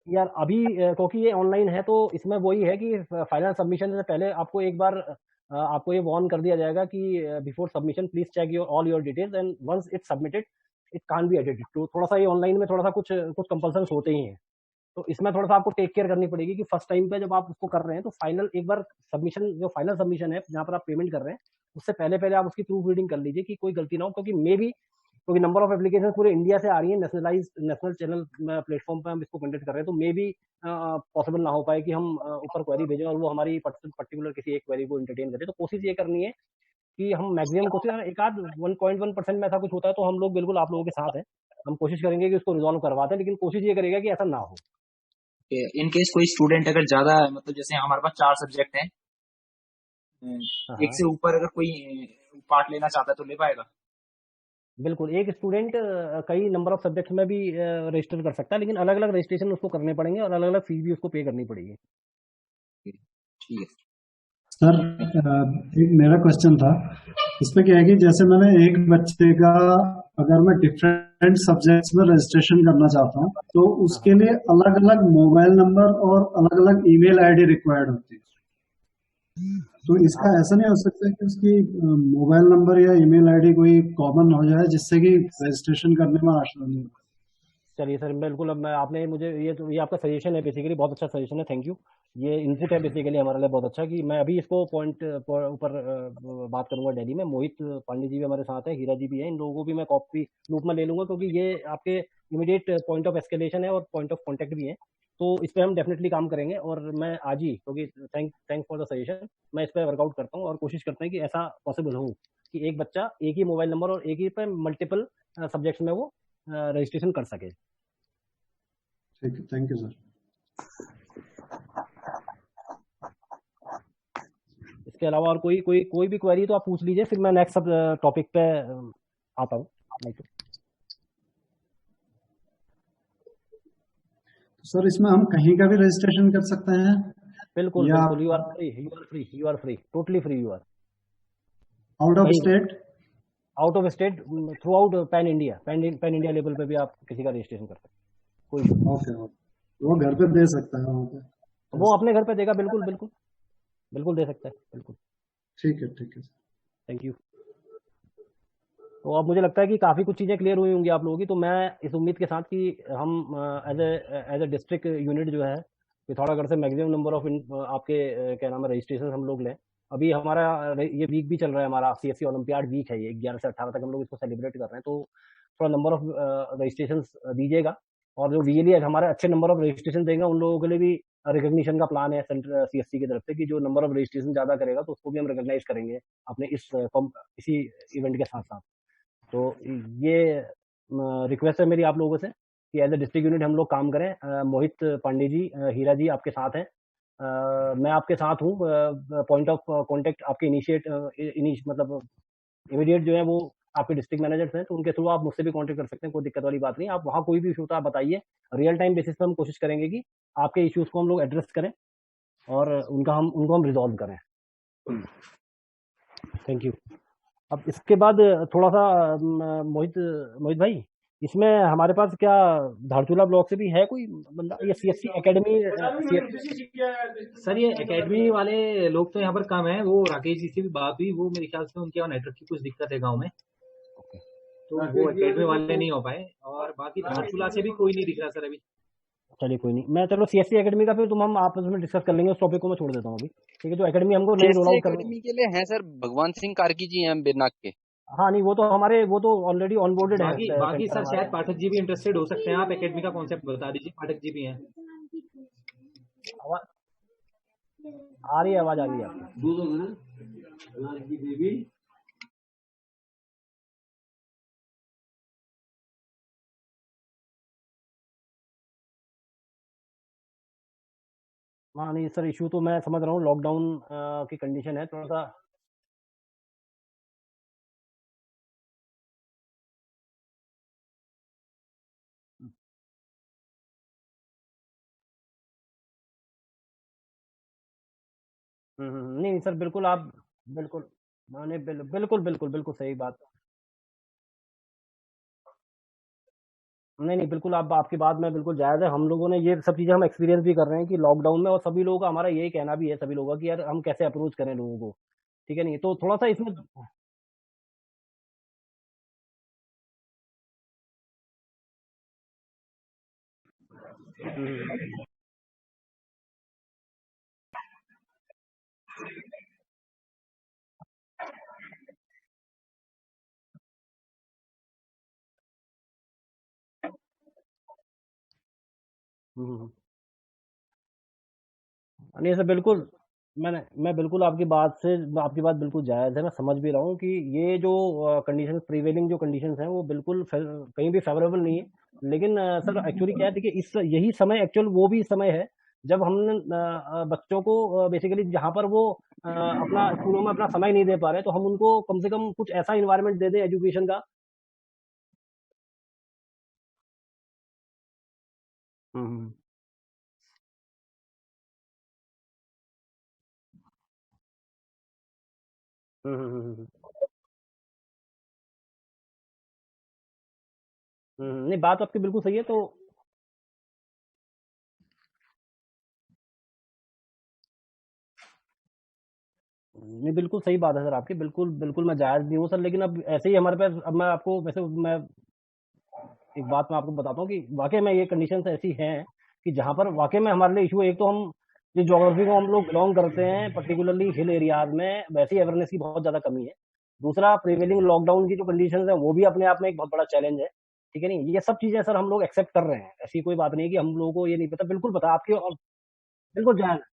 यार अभी क्योंकि ये ऑनलाइन है तो इसमें वही है कि फाइनल सबमिशन से पहले आपको एक बार आपको ये वार्न कर दिया जाएगा कि before submission please check your all your details and once it's submitted it can't be edited. तो थोड़ा सा ये ऑनलाइन में थोड़ा सा कुछ कुछ कंपल्सन होते ही हैं, तो इसमें थोड़ा सा आपको टेक केयर करनी पड़ेगी कि फर्स्ट टाइम पे जब आप उसको कर रहे हैं तो फाइनल एक बार सबमिशन, जो फाइनल सबमिशन है जहाँ पर आप पेमेंट कर रहे हैं, उससे पहले पहले आप उसकी प्रूफ रीडिंग कर लीजिए कि कोई गलती ना हो, क्योंकि मे बी क्योंकि नंबर ऑफ एप्लीकेशन पूरे इंडिया से आ रही है, नेशनल चैनल प्लेटफॉर्म पे हम इसको कंडक्ट कर रहे हैं, तो मे बी पॉसिबल ना हो पाए कि हम ऊपर क्वेरी भेजें और वो हमारी पर्टिकुलर किसी एक क्वेरी को एंटरटेन करें। तो कोशिश ये करनी है कि हम मैक्सिमम कोशिश, एक आध 1.1% में ऐसा कुछ होता है तो हम लोग बिल्कुल आप लोगों के साथ हैं, हम कोशिश करेंगे कि उसको रिजॉल्व करवाते हैं, लेकिन कोशिश ये करेगा कि ऐसा ना हो। इन केस कोई स्टूडेंट अगर ज्यादा, मतलब जैसे हमारे पास 4 सब्जेक्ट हैं, एक से ऊपर अगर कोई पार्ट लेना चाहता है तो ले पाएगा? बिल्कुल, एक स्टूडेंट कई नंबर ऑफ सब्जेक्ट्स में भी रजिस्टर कर सकता है, लेकिन अलग अलग रजिस्ट्रेशन उसको करने पड़ेंगे और अलग अलग फीस भी उसको पे करनी पड़ेगी। ठीक है सर, एक मेरा क्वेश्चन था इसमें, क्या है कि जैसे मैंने एक बच्चे का अगर मैं डिफरेंट सब्जेक्ट्स में रजिस्ट्रेशन करना चाहता हूँ तो उसके लिए अलग अलग मोबाइल नंबर और अलग अलग ईमेल आईडी रिक्वायर्ड होती है, तो इसका ऐसा नहीं हो सकता कि उसकी मोबाइल नंबर या ईमेल आईडी कोई कॉमन हो जाए जिससे कि रजिस्ट्रेशन करने में आसानी हो? चलिए सर, बिल्कुल, अब मैं आपने मुझे ये आपका सजेशन है, बेसिकली बहुत अच्छा सजेशन है, थैंक यू। ये इनपुट है बेसिकली हमारे लिए बहुत अच्छा, कि मैं अभी इसको पॉइंट ऊपर बात करूंगा दिल्ली में। मोहित पांडे जी भी हमारे साथ है, हीरा जी भी है, इन लोगों को भी मैं कॉपी लूप में ले लूंगा, क्योंकि ये आपके इमीडिएट पॉइंट ऑफ एस्केलेशन है और पॉइंट ऑफ कॉन्टेक्ट भी है, तो इस पर हम डेफिनेटली काम करेंगे। और मैं आज ही, क्योंकि थैंक्स फॉर द सजेशन, मैं इस पर वर्कआउट करता हूँ और कोशिश करते हैं कि ऐसा पॉसिबल हो कि एक बच्चा एक ही मोबाइल नंबर और एक ही पे मल्टीपल सब्जेक्ट्स में वो रजिस्ट्रेशन कर सके। ठीक है, थैंक यू सर। इसके अलावा और कोई भी क्वेरी तो आप पूछ लीजिए, फिर मैं नेक्स्ट टॉपिक पे आता हूँ। सर इसमें हम कहीं का भी रजिस्ट्रेशन कर सकते हैं? बिल्कुल या बिल्कुल, you are free, totally free you are. Out of state? Out of state, throughout pan India level पे भी आप किसी का रजिस्ट्रेशन कर सकते हैं, कोई इशू नहीं। ओके, वो घर पे दे सकता है वहाँ पे? वो अपने घर पे देगा, बिल्कुल बिल्कुल बिल्कुल दे सकता है, बिल्कुल। ठीक है, ठीक है। Thank you. तो अब मुझे लगता है कि काफ़ी कुछ चीज़ें क्लियर हुई होंगी आप लोगों की, तो मैं इस उम्मीद के साथ कि हम एज ए डिस्ट्रिक्ट यूनिट जो है कि थोड़ा अगर से मैक्सिमम नंबर ऑफ आपके क्या नाम है रजिस्ट्रेशन हम लोग लें। अभी हमारा ये वीक भी चल रहा है, हमारा CSC ओलंपियाड वीक है, ये 11 से 18 तक हम लोग इसको सेलिब्रेट कर रहे हैं, तो थोड़ा नंबर ऑफ रजिस्ट्रेशन दीजिएगा। और जो वीएलई हमारे अच्छे नंबर ऑफ रजिस्ट्रेशन देंगे उन लोगों के लिए भी रिकग्निशन का प्लान है सेंट्रल CSC की तरफ से, कि जो नंबर ऑफ रजिस्ट्रेशन ज़्यादा करेगा तो उसको भी हम रिकग्नाइज करेंगे अपने इसी इवेंट के साथ साथ। तो ये रिक्वेस्ट है मेरी आप लोगों से कि एज ए डिस्ट्रिक्ट यूनिट हम लोग काम करें। मोहित पांडे जी, हीरा जी आपके साथ हैं, मैं आपके साथ हूँ। पॉइंट ऑफ कांटेक्ट आपके मतलब इमीडिएट जो है वो आपके डिस्ट्रिक्ट मैनेजर्स हैं, तो उनके थ्रू आप मुझसे भी कांटेक्ट कर सकते हैं, कोई दिक्कत वाली बात नहीं। आप वहाँ कोई भी इशू होता है आप बताइए, रियल टाइम बेसिस पे हम कोशिश करेंगे कि आपके इश्यूज को हम लोग एड्रेस करें और उनको हम रिजॉल्व करें। Thank you. अब इसके बाद थोड़ा सा मोहित भाई, इसमें हमारे पास क्या धारचूला ब्लॉक से भी है कोई बंदा, ये CSC एकेडमी? सर ये एकेडमी वाले लोग तो यहाँ पर कम है, वो राकेश जी से भी बात हुई, वो मेरे ख्याल से उनके नेटवर्क की कुछ दिक्कत है गांव में, तो वो एकेडमी वाले नहीं हो पाए। और बाकी धारचूला से भी कोई नहीं दिख रहा सर अभी। चलिए कोई नहीं, मैं चलो CSC एकेडमी का फिर हम आपस में डिस्कस कर लेंगे, उस टॉपिक को मैं छोड़ देता हूँ अभी। ठीक है, जो एकेडमी हमको नई रोल आउट करनी एकेडमी के लिए है सर, भगवान सिंह कार्की जी हैं बिरनाक के। हाँ नहीं, वो तो ऑलरेडी ऑनबोर्डेड है। बाकी सर शायद पाठक जी भी इंटरेस्टेड हो सकते हैं, आप एकेडमी का कॉन्सेप्ट बता दीजिए, पाठक जी भी हैं। आ रही है, आवाज आ रही है आपकी। हाँ नहीं सर, इशू तो मैं समझ रहा हूँ, लॉकडाउन की कंडीशन है थोड़ा सा। नहीं सर, बिल्कुल आप बिल्कुल माने बिल्कुल बिल्कुल बिल्कुल सही बात। नहीं बिल्कुल, आप आपकी बात में बिल्कुल जायज़ है। हम लोगों ने ये सब चीज़ें हम एक्सपीरियंस भी कर रहे हैं कि लॉकडाउन में, और सभी लोगों का हमारा यही कहना भी है सभी लोगों का कि यार हम कैसे अप्रोच करें लोगों को। ठीक है नहीं, तो थोड़ा सा इसमें नहीं सर बिल्कुल, मैं बिल्कुल आपकी बात बिल्कुल जायज़ है, मैं समझ भी रहा हूँ कि ये जो कंडीशंस, प्रिवेलिंग जो कंडीशंस हैं वो बिल्कुल कहीं भी फेवरेबल नहीं है। लेकिन सर एक्चुअली क्या है, देखिए इस यही समय एक्चुअल वो भी समय है जब हम बच्चों को बेसिकली जहाँ पर वो अपना स्कूलों में अपना समय नहीं दे पा रहे, तो हम उनको कम से कम कुछ ऐसा इन्वायरमेंट दे दें एजुकेशन का। हुँ, हुँ। हुँ, हुँ, हुँ, हुँ, हुँ। नहीं बात आपकी बिल्कुल सही है, तो नहीं बिल्कुल सही बात है सर आपकी, बिल्कुल बिल्कुल मैं जायज़ भी हूँ सर, लेकिन अब ऐसे ही हमारे पास, अब मैं आपको वैसे मैं एक बात मैं आपको बताता हूँ कि वाक़ई में ये कंडीशंस ऐसी हैं कि जहाँ पर वाक़ई में हमारे लिए इश्यू है। एक तो हम जिस ज्योग्राफी को हम लोग बिलॉन्ग करते हैं, पर्टिकुलरली हिल एरियाज़ में, वैसे ही अवेयरनेस की बहुत ज़्यादा कमी है। दूसरा, प्रिवेलिंग लॉकडाउन की जो कंडीशंस हैं वो भी अपने आप में एक बहुत बड़ा चैलेंज है। ठीक है नहीं? ये सब चीज़ें सर हम लोग एक्सेप्ट कर रहे हैं। ऐसी कोई बात नहीं है कि हम लोगों को ये नहीं पता, बिल्कुल पता है आपकी, और बिल्कुल जायज़ है।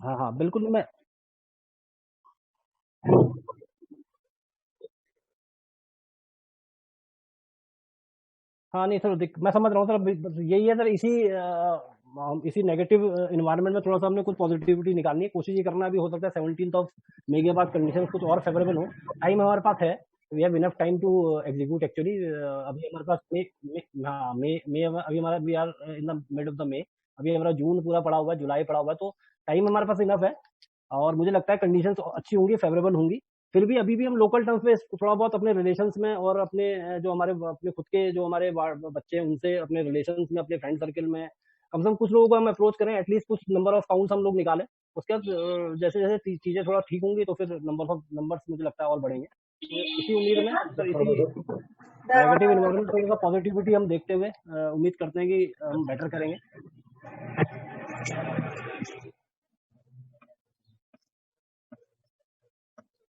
हाँ, हाँ, बिल्कुल मैं हाँ, नहीं सर, मैं समझ रहा हूँ सर, बस यही है सर, इसी नेगेटिव इन्वायरमेंट में थोड़ा सा हमने कुछ पॉजिटिविटी निकालनी है, कोशिश ये करना है, अभी हो सकता है 17th ऑफ मई के बाद कंडीशंस कुछ और फेवरेबल हो, टाइम हमारे पास है, we have enough time to execute actually. अभी हमारे पास हाँ, मई अभी हमारा, we are in the mid of the मई, अभी हमारा जून पूरा पड़ा हुआ है, जुलाई पड़ा हुआ है, तो टाइम हमारे पास इनफ है, और मुझे लगता है कंडीशंस अच्छी होंगी, फेवरेबल होंगी। फिर भी अभी भी हम लोकल टर्म्स में थोड़ा बहुत अपने रिलेशंस में और अपने जो हमारे अपने खुद के जो हमारे बच्चे हैं उनसे अपने रिलेशंस में, अपने फ्रेंड सर्कल में कम से कम कुछ लोगों को हम अप्रोच करें, एटलीस्ट कुछ नंबर ऑफ काउंट्स हम लोग निकालें। उसके बाद जैसे जैसे चीजें थोड़ा ठीक होंगी तो फिर नंबर्स मुझे लगता है और बढ़ेंगे। तो इसी उम्मीद में सर, इसी नेगेटिव इन्वायरमेंट थोड़ा सा पॉजिटिविटी हम देखते हुए उम्मीद करते हैं कि हम बेटर करेंगे।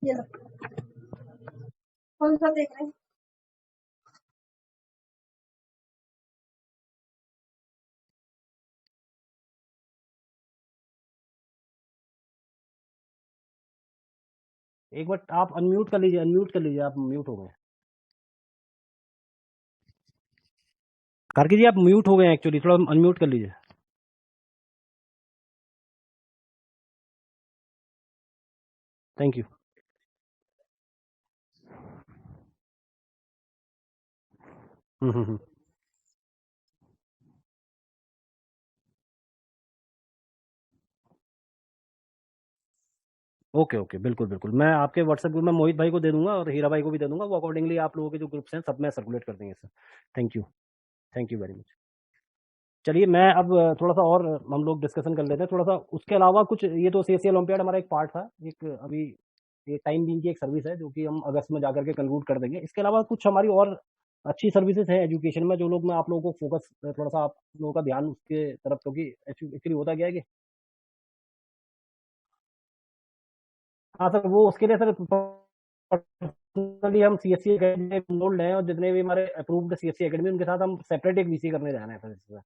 ये लो, कौन सा देख रहे हैं? एक बार आप अनम्यूट कर लीजिए, आप म्यूट हो गए। कार्की जी, आप म्यूट हो गए एक्चुअली, थोड़ा अनम्यूट कर लीजिए। Thank you. Hmm. Okay okay, बिल्कुल बिल्कुल, मैं आपके व्हाट्सएप ग्रुप में मोहित भाई को दे दूंगा और हीरा भाई को भी दे दूंगा, वो अकॉर्डिंगली आप लोगों के जो ग्रुप्स हैं सब में सर्कुलेट कर देंगे sir. Thank you, thank you very much. चलिए, मैं अब थोड़ा सा और हम लोग डिस्कशन कर लेते हैं थोड़ा सा, उसके अलावा कुछ, ये तो सीएससी ओलंपियाड हमारा एक पार्ट था, एक अभी ये टाइम बीइंग की एक सर्विस है जो कि हम अगस्त में जाकर के कंक्लूड कर देंगे। इसके अलावा कुछ हमारी और अच्छी सर्विसेज है एजुकेशन में, जो लोग, मैं आप लोगों को फोकस, थोड़ा सा आप लोगों का ध्यान उसके तरफ, क्योंकि एक्चुअली होता क्या है कि, हाँ सर, वो उसके लिए सर पर्सनली हम सीएससी एकेडमी में इनरोल्ड हैं, और जितने भी हमारे अप्रूव्ड सीएससी एकेडमी, उनके साथ हम सेपरेट एक वीसी करने जा रहे हैं सर इसमें।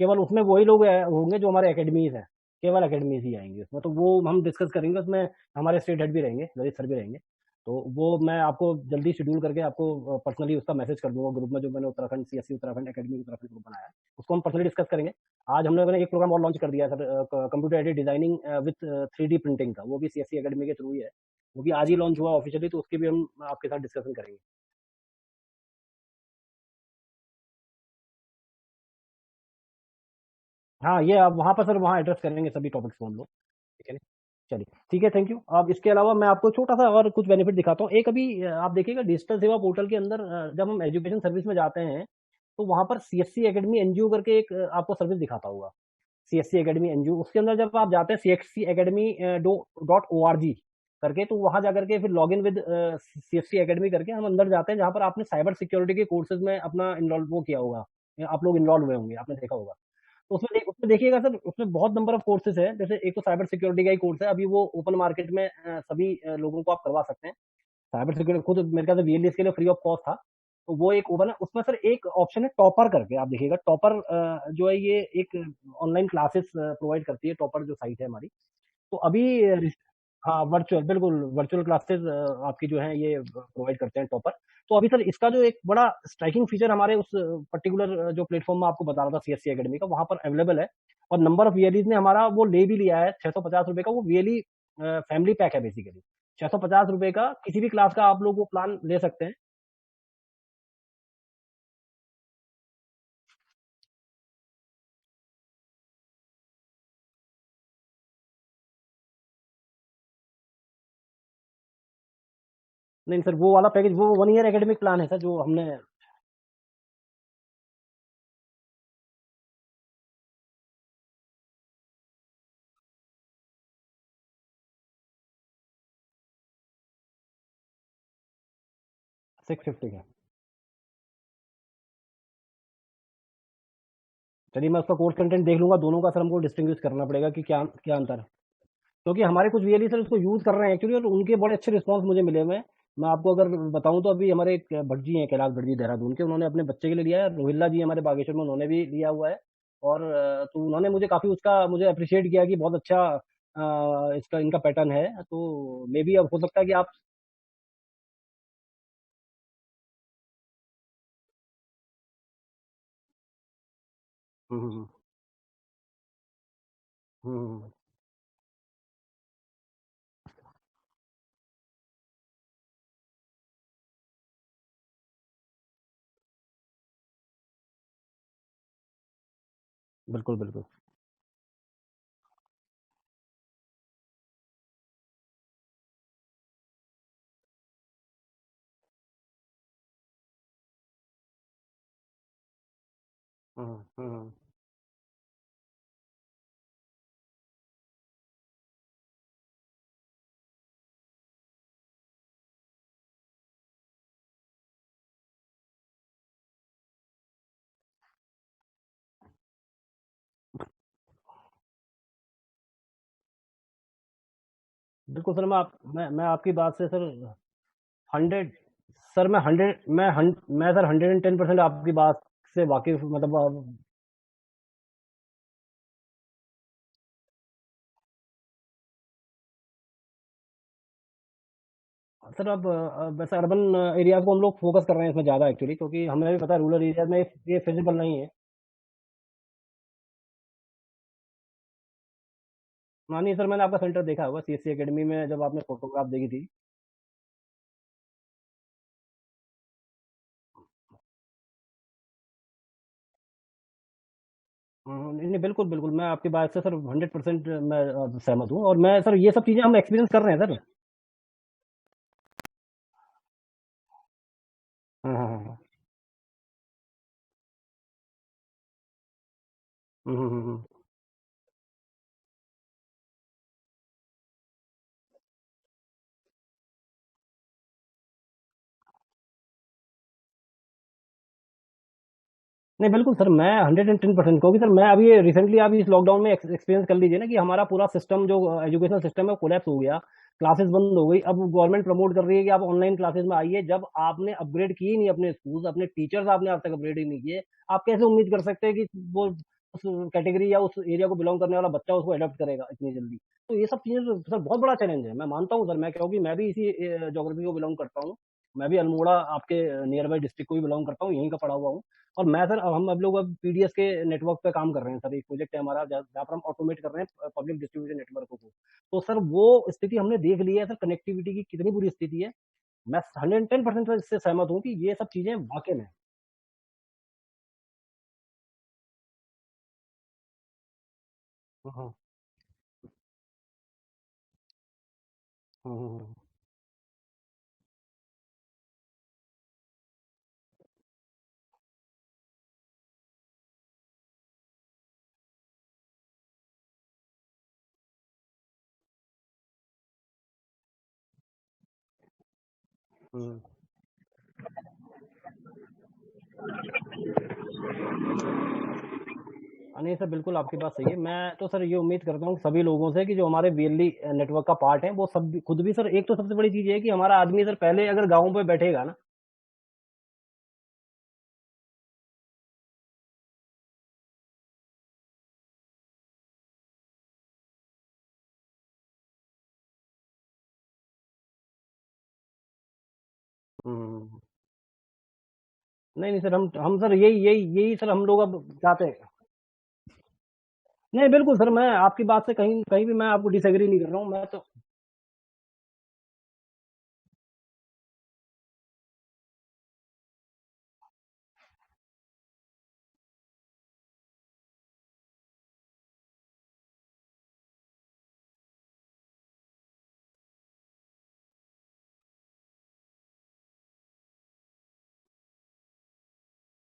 केवल उसमें वही लोग होंगे जो हमारे एकेडमीज हैं, केवल एकेडमीज ही आएंगे उसमें, तो वो हम डिस्कस करेंगे उसमें, हमारे स्टेट हेड भी रहेंगे, ललित सर भी रहेंगे। तो वो मैं आपको जल्दी शेड्यूल करके आपको पर्सनली उसका मैसेज कर दूंगा ग्रुप में, जो मैंने Uttarakhand CSC Uttarakhand academy Uttarakhand group बनाया है, उसको हम पर्सनली डिस्कस करेंगे। आज हमने मैंने एक प्रोग्राम और लॉन्च कर दिया है sir, computer aided designing with 3D printing का, वो भी सीएससी एकेडमी के थ्रू ही है, वो भी आज ही लॉन्च हुआ ऑफिशियली, तो उसके भी हम आपके साथ डिस्कशन करेंगे। हाँ, ये आप वहाँ पर सर, वहाँ एड्रेस करेंगे सभी टॉपिक्स को हम लोग, ठीक है ना? चलिए ठीक है, थैंक यू। अब इसके अलावा मैं आपको छोटा सा और कुछ बेनिफिट दिखाता हूँ। एक अभी आप देखिएगा डिजिटल सेवा पोर्टल के अंदर, जब हम एजुकेशन सर्विस में जाते हैं तो वहाँ पर सीएससी एकेडमी एनजीओ करके एक आपको सर्विस दिखाता होगा, सीएससी एकेडमी एनजीओ। उसके अंदर जब आप जाते हैं सीएससी एकेडमी .org करके, तो वहां जाकर के फिर log in with CSC academy करके हम अंदर जाते हैं, जहां पर आपने साइबर सिक्योरिटी के कोर्सेज में अपना इनरोल वो किया होगा, आप लोग इन्वॉल्व हुए होंगे, आपने देखा होगा। तो उसमें देखिएगा सर, उसमें बहुत नंबर ऑफ कोर्सेज है, जैसे एक तो साइबर सिक्योरिटी का ही कोर्स है, अभी वो ओपन मार्केट में सभी लोगों को आप करवा सकते हैं। साइबर सिक्योरिटी खुद मेरे ख्याल से वीएलएस के लिए फ्री ऑफ कॉस्ट था, तो वो एक ओपन है। उसमें सर एक ऑप्शन है टॉपर करके, आप देखिएगा टॉपर जो है ये एक ऑनलाइन क्लासेस प्रोवाइड करती है, टॉपर जो साइट है हमारी। तो अभी हाँ, वर्चुअल, बिल्कुल वर्चुअल क्लासेस आपकी जो है ये प्रोवाइड करते हैं टॉपर। तो अभी सर इसका जो एक बड़ा स्ट्राइकिंग फीचर हमारे उस पर्टिकुलर जो प्लेटफॉर्म में आपको बता रहा था सीएससी एकेडमी का, वहां पर अवेलेबल है, और नंबर ऑफ वीएलईज ने हमारा वो ले भी लिया है, 650 रुपए का वो वीएलई फैमिली पैक है बेसिकली, 650 रुपए का किसी भी क्लास का आप लोग वो प्लान ले सकते हैं। नहीं सर, वो वाला पैकेज वो 1 ईयर एकेडमिक प्लान है सर, जो हमने 650 का। चलिए, मैं उसका कोर्स कंटेंट देख लूंगा, दोनों का सर हमको डिस्टिंग्विश करना पड़ेगा कि क्या क्या अंतर है, क्योंकि हमारे कुछ वीएलई सर इसको यूज कर रहे हैं एक्चुअली, और उनके बड़े अच्छे रिस्पांस मुझे मिले हुए हैं। मैं आपको अगर बताऊं तो अभी हमारे एक भटजी हैं, कैलाश भटजी देहरादून के, उन्होंने अपने बच्चे के लिए लिया है, रोहिल्ला जी हमारे बागेश्वर में, उन्होंने भी लिया हुआ है, और तो उन्होंने मुझे काफी उसका मुझे अप्रिशिएट किया कि बहुत अच्छा इसका इनका पैटर्न है, तो मे बी अब हो सकता है कि आप हुँ, हुँ, हुँ। हुँ, हुँ। बिल्कुल, बिल्कुल। हुँ, हुँ, हुँ। बिल्कुल सर, मैं आपकी बात से सर 100 सर मैं सर 110% आपकी बात से वाकिफ़ मतलब सर अब वैसे अर्बन एरियाज़ को हम लोग फ़ोकस कर रहे हैं इसमें ज़्यादा एक्चुअली, क्योंकि हमें भी पता है रूरल एरियाज़ में ये फिज़िबल नहीं है। हाँ, नहीं सर, मैंने आपका सेंटर देखा होगा सीएससी अकेडमी में जब आपने फ़ोटोग्राफ देखी थी। नहीं, नहीं, बिल्कुल, बिल्कुल, मैं आपकी बात से सर 100% मैं सहमत हूँ, और मैं सर ये सब चीज़ें हम एक्सपीरियंस कर रहे हैं सर। हाँ, हाँ, हाँ, हाँ। हुँ, हुँ, हुँ, हुँ। नहीं, बिल्कुल सर, मैं 110% क्योंकि सर मैं अभी रिसेंटली आप इस लॉकडाउन में एक्सपीरियंस कर लीजिए ना कि हमारा पूरा सिस्टम जो एजुकेशन सिस्टम है वो कोलैप्स हो गया। क्लासेस बंद हो गई। अब गवर्नमेंट प्रमोट कर रही है कि आप ऑनलाइन क्लासेस में आइए। जब आपने अपग्रेड किए ही नहीं अपने स्कूल्स, अपने टीचर्स आपने आज तक अपग्रेड ही नहीं किए, आप कैसे उम्मीद कर सकते हैं कि वो उस कैटेगरी या उस एरिया को बिलॉन्ग करने वाला बच्चा उसको अडॉप्ट करेगा इतनी जल्दी? तो ये सब चीज़ें तो सर बहुत बड़ा चैलेंज है। मैं मानता हूँ सर, मैं क्योंकि मैं भी इसी ज्योग्राफी को बिलॉन्ग करता हूँ। मैं भी अल्मोड़ा आपके नियर बाय डिस्ट्रिक्ट को भी बिलॉन्ग करता हूँ, यहीं का पढ़ा हुआ हूँ। और मैं सर हम अब लोग अब पीडीएस के नेटवर्क पे काम कर रहे हैं सर। एक प्रोजेक्ट है हमारा जहाँ पर हम ऑटोमेट कर रहे हैं पब्लिक डिस्ट्रीब्यूशन नेटवर्क को। तो सर वो स्थिति हमने देख ली है सर, कनेक्टिविटी की कितनी बुरी स्थिति है। मैं 110% इससे सहमत हूँ कि ये सब चीजें वाकई में। हम्म, हम्म, हम्म, हम्म। नहीं सर, बिल्कुल आपकी बात सही है। मैं तो सर ये उम्मीद करता हूँ सभी लोगों से कि जो हमारे वीएलई नेटवर्क का पार्ट है वो सब खुद भी सर, एक तो सबसे बड़ी चीज ये है कि हमारा आदमी सर पहले अगर गाँव पे बैठेगा ना। हम्म। नहीं नहीं सर, हम सर यही यही यही सर हम लोग अब चाहते हैं। नहीं बिल्कुल सर, मैं आपकी बात से कहीं कहीं भी मैं आपको डिसएग्री नहीं कर रहा हूँ, मैं तो।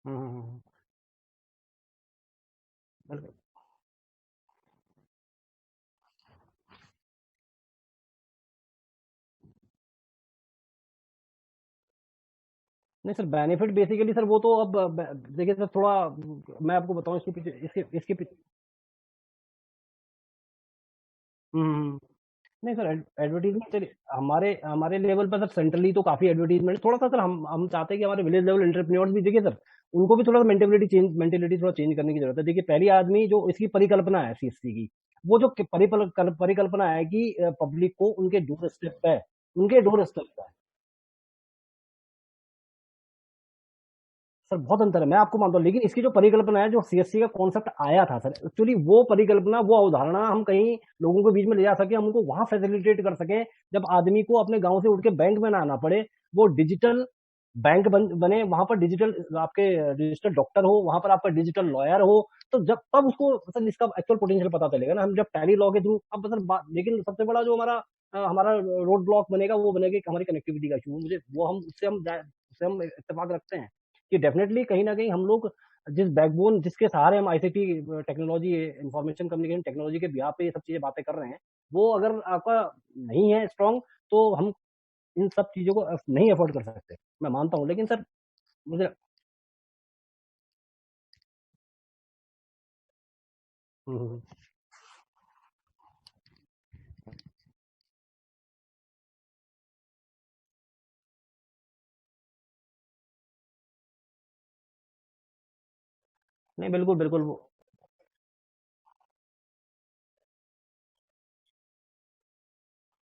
बिल्कुल। बिल्कुल। नहीं सर, बेनिफिट बेसिकली सर वो तो अब देखिए सर थोड़ा मैं आपको बताऊं इसके पीछे इसके पीछे। हम्म। नहीं सर, एडवर्टीजमेंट सर हमारे हमारे लेवल पर सर सेंट्रली तो काफी एडवर्टीजमेंट, थोड़ा सा सर हम चाहते हैं कि हमारे विलेज लेवल एंटरप्रेन्योर्स भी देखिए सर, उनको भी थोड़ा मेंटेलिटी थोड़ा चेंज करने की जरूरत है। देखिए पहली आदमी जो इसकी परिकल्पना है सीएससी की, वो जो परिकल्पना है कि पब्लिक को उनके डोर स्टेप पे है। सर बहुत अंतर है, मैं आपको मानता हूँ, लेकिन इसकी जो परिकल्पना है, जो सीएससी का कॉन्सेप्ट आया था सर, एक्चुअली वो परिकल्पना, वो अवधारणा हम कहीं लोगों के बीच में ले जा सके, हम उनको वहां फैसिलिटेट कर सके, जब आदमी को अपने गांव से उठ के बैंक में ना आना पड़े, वो डिजिटल बैंक बने, वहां पर डिजिटल आपके डिजिटल डॉक्टर हो, वहां पर आपका डिजिटल लॉयर हो, तो जब तब उसको सर इसका एक्चुअल पोटेंशियल पता चलेगा ना। हम जब टैली लॉ के थ्रू अब सर लेकिन सबसे बड़ा जो हमारा रोड ब्लॉक बनेगा, वो बनेगा कि हमारी कनेक्टिविटी का इशू। मुझे वो हम उससे हम इत्तेफाक रखते हैं कि डेफिनेटली कहीं ना कहीं हम लोग जिस बैकबोन, जिसके सहारे हम ICT technology, information communication technology के बिहार पे ये सब चीजें बातें कर रहे हैं, वो अगर आपका नहीं है स्ट्रांग, तो हम इन सब चीजों को नहीं अफोर्ड कर सकते, मैं मानता हूँ। लेकिन सर मुझे हम्म, हम्म, नहीं बिल्कुल बिल्कुल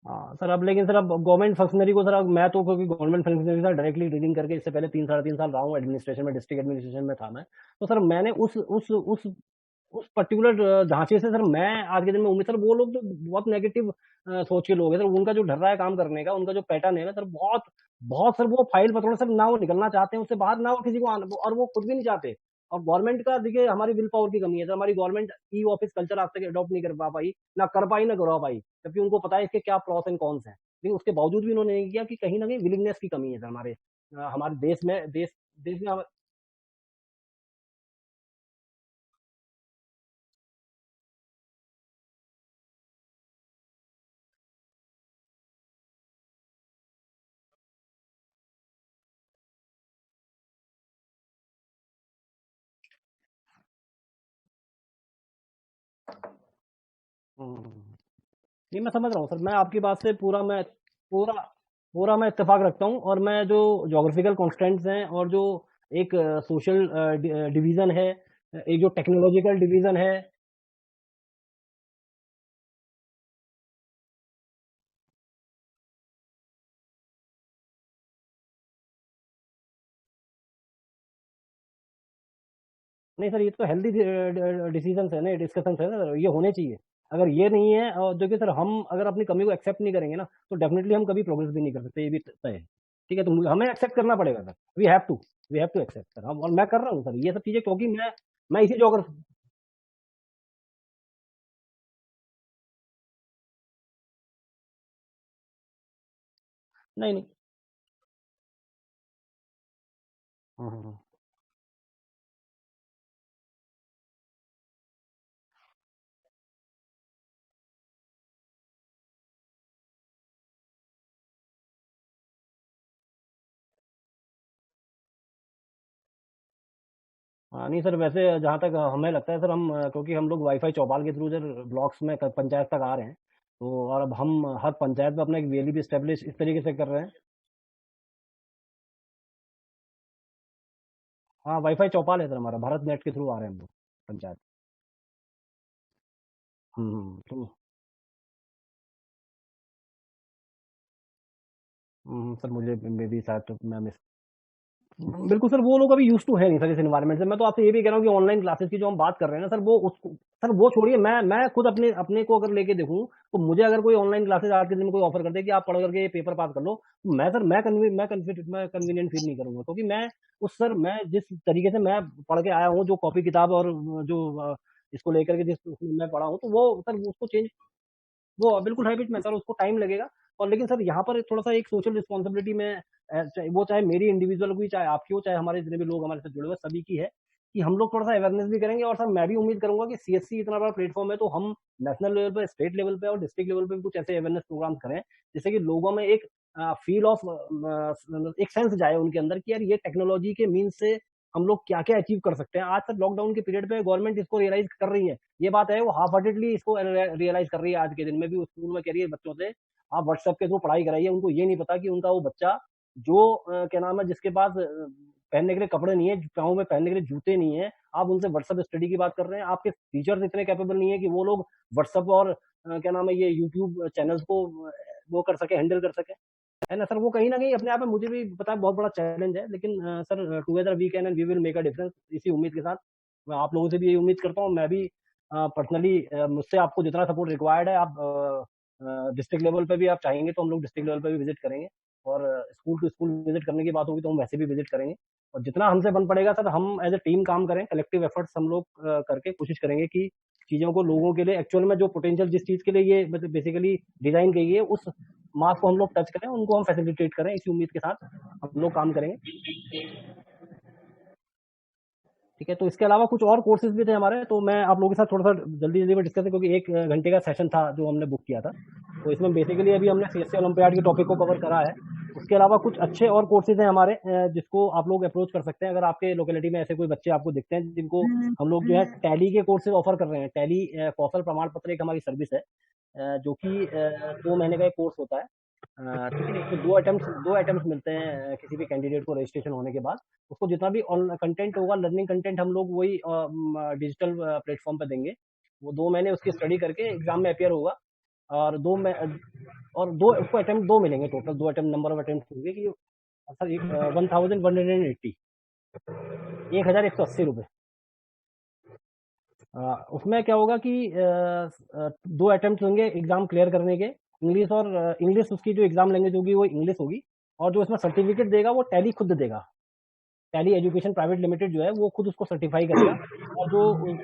हाँ सर, अब लेकिन सर अब गवर्नमेंट फंक्शनरी को सर, अब मैं तो क्योंकि government functionary sir directly dealing करके इससे पहले 3 साढ़े 3 साल रहा हूँ एडमिनिस्ट्रेशन में, डिस्ट्रिक्ट एडमिनिस्ट्रेशन में था मैं, तो सर मैंने उस पर्टिकुलर ढांचे से सर मैं आज के दिन में उम्मीद, सर वो लोग तो बहुत नेगेटिव सोच के लोग हैं सर, उनका जो ढर्रा है काम करने का, उनका जो पैटर्न है ना सर, बहुत बहुत सर, वो फाइल पत्रों से ना वो निकलना चाहते हैं उससे बाहर, ना वो किसी को और वो खुद भी नहीं चाहते। और गवर्नमेंट का देखिए, हमारी विल पावर की कमी है सर, हमारी गवर्नमेंट ई ऑफिस कल्चर आज तक अडॉप्ट नहीं कर पा पाई, ना कर पाई, ना करवा पाई, जबकि उनको पता है इसके क्या प्रॉस एंड कॉन्स हैं, लेकिन उसके बावजूद भी उन्होंने नहीं किया, कि कहीं ना कहीं विलिंगनेस की कमी है सर हमारे देश में नहीं, मैं समझ रहा हूँ सर, मैं आपकी बात से पूरा पूरा मैं इत्तेफाक रखता हूँ, और मैं जो जोग्राफिकल कॉन्स्टेंट्स हैं, और जो एक सोशल डिवीजन है, एक जो टेक्नोलॉजिकल डिवीजन है। नहीं सर, ये तो हेल्दी डिसीजन है ना, डिस्कशन है ना सर, ये होने चाहिए। अगर ये नहीं है, और जो कि सर हम अगर अपनी कमी को एक्सेप्ट नहीं करेंगे ना, तो डेफिनेटली हम कभी प्रोग्रेस भी नहीं कर सकते, ये भी तय है। ठीक है, तो हमें एक्सेप्ट करना पड़ेगा sir, we have to accept sir, हम, और मैं कर रहा हूँ सर ये सब चीजें, क्योंकि मैं इसी जोग्राफी। नहीं नहीं। हाँ हाँ हाँ। हाँ, नहीं सर, वैसे जहाँ तक हमें लगता है सर, हम क्योंकि हम लोग वाईफाई चौपाल के थ्रू सर ब्लॉक्स में पंचायत तक आ रहे हैं, तो और अब हम हर पंचायत में अपना एक वीएलई भी स्टेब्लिश इस तरीके से कर रहे हैं। हाँ, वाईफाई चौपाल है सर हमारा, भारत नेट के थ्रू आ रहे हैं हम लोग पंचायत। तो सर मुझे मे बी शायद, तो मैं मिस। बिल्कुल सर, वो लोग अभी यूज टू है नहीं सर इस एनवायरनमेंट से। मैं तो आपसे ये भी कह रहा हूँ कि ऑनलाइन क्लासेस की जो हम बात कर रहे हैं ना सर, वो उसको सर वो छोड़िए, मैं खुद अपने अपने को अगर लेके देखूं, तो मुझे अगर कोई ऑनलाइन क्लासेस आज के दिन में कोई ऑफर कर दे कि आप पढ़ करके पेपर पास कर लो, तो मैं सर मैं कन्वीनियंट फील नहीं करूंगा, क्योंकि मैं जिस तरीके से मैं पढ़ के आया हूँ, जो कॉपी किताब और जो इसको लेकर के जिस उसमें मैं पढ़ा हूँ, तो वो सर उसको चेंज, वो बिल्कुल हैबिट में सर, उसको टाइम लगेगा। और लेकिन सर यहाँ पर थोड़ा सा एक सोशल रिस्पॉन्सिबिलिटी में, वो चाहे मेरी इंडिविजुअल की, चाहे आपकी हो, चाहे हमारे जितने भी लोग हमारे साथ जुड़े हुए सभी की है, कि हम लोग थोड़ा सा अवेयरनेस भी करेंगे। और सर मैं भी उम्मीद करूंगा कि सीएससी इतना बड़ा प्लेटफॉर्म है, तो हम नेशनल लेवल पे, स्टेट लेवल पे और डिस्ट्रिक्ट लेवल पे भी कुछ ऐसे अवेयरनेस प्रोग्राम करें, जिससे कि लोगों में एक फील ऑफ, एक सेंस जाए उनके अंदर, कि यार ये टेक्नोलॉजी के मीन से हम लोग क्या क्या अचीव कर सकते हैं। आज तक लॉकडाउन के पीरियड पे गवर्नमेंट इसको रियलाइज कर रही है, ये बात है, वो हाफ हार्टेडली इसको रियलाइज कर रही है। आज के दिन में भी स्कूल में कह रही है बच्चों से, आप व्हाट्सएप के थ्रू पढ़ाई कराइए, उनको ये नहीं पता कि उनका वो बच्चा जो क्या नाम है, जिसके पास पहनने के लिए कपड़े नहीं है, पाँव में पहनने के लिए जूते नहीं है, आप उनसे व्हाट्सएप स्टडी की बात कर रहे हैं। आपके टीचर्स इतने कैपेबल नहीं है कि वो लोग व्हाट्सएप और क्या नाम है ये यूट्यूब चैनल्स को वो कर सके, हैंडल कर सके, है ना सर। वो कहीं ना कहीं अपने आप में मुझे भी पता है बहुत बड़ा चैलेंज है, लेकिन sir together we can and we will make a difference. इसी उम्मीद के साथ मैं आप लोगों से भी यही उम्मीद करता हूँ। मैं भी पर्सनली मुझसे आपको जितना सपोर्ट रिक्वायर्ड है, आप डिस्ट्रिक्ट लेवल पे भी आप चाहेंगे तो हम लोग डिस्ट्रिक्ट लेवल पे भी विजिट करेंगे, और स्कूल टू स्कूल विजिट करने की बात होगी तो हम वैसे भी विजिट करेंगे। और जितना हमसे बन पड़ेगा सर, हम एज ए टीम काम करें, कलेक्टिव एफर्ट्स हम लोग करके कोशिश करेंगे कि चीज़ों को लोगों के लिए एक्चुअल में जो पोटेंशियल जिस चीज़ के लिए ये बेसिकली डिज़ाइन की गई है, उस मार्क को हम लोग टच करें, उनको हम फैसिलिटेट करें। इसी उम्मीद के साथ हम लोग काम करेंगे, ठीक है। तो इसके अलावा कुछ और कोर्सेज भी थे हमारे, तो मैं आप लोगों के साथ थोड़ा सा जल्दी में डिस्कस है, क्योंकि 1 घंटे का सेशन था जो हमने बुक किया था। तो इसमें बेसिकली अभी हमने सीएससी ओलंपियाड के टॉपिक को कवर करा है। उसके अलावा कुछ अच्छे और कोर्सेज हैं हमारे, जिसको आप लोग अप्रोच कर सकते हैं। अगर आपके लोकेलिटी में ऐसे कोई बच्चे आपको दिखते हैं जिनको हम लोग जो है टैली के कोर्सेज ऑफर कर रहे हैं। टैली कौशल प्रमाण पत्र एक हमारी सर्विस है, जो कि 2 महीने का एक कोर्स होता है, ठीक है। इसमें 2 अटेम्प्ट मिलते हैं किसी भी कैंडिडेट को रजिस्ट्रेशन होने के बाद। उसको जितना भी कंटेंट होगा, लर्निंग कंटेंट, हम लोग वही डिजिटल प्लेटफॉर्म पे देंगे। वो 2 महीने उसकी स्टडी करके एग्जाम में अपियर होगा, और 2 उसको अटेम्प्ट 2 मिलेंगे total. 2 attempt number of attempt होंगे कि सर 1180 1180 रुपये। उसमें क्या होगा कि 2 अटेम्प्ट होंगे एग्जाम क्लियर करने के। इंग्लिश उसकी जो एग्जाम लैंग्वेज होगी वो इंग्लिश होगी, और जो इसमें सर्टिफिकेट देगा वो टैली खुद देगा। टैली एजुकेशन प्राइवेट लिमिटेड जो है वो खुद उसको सर्टिफाई करेगा, और जो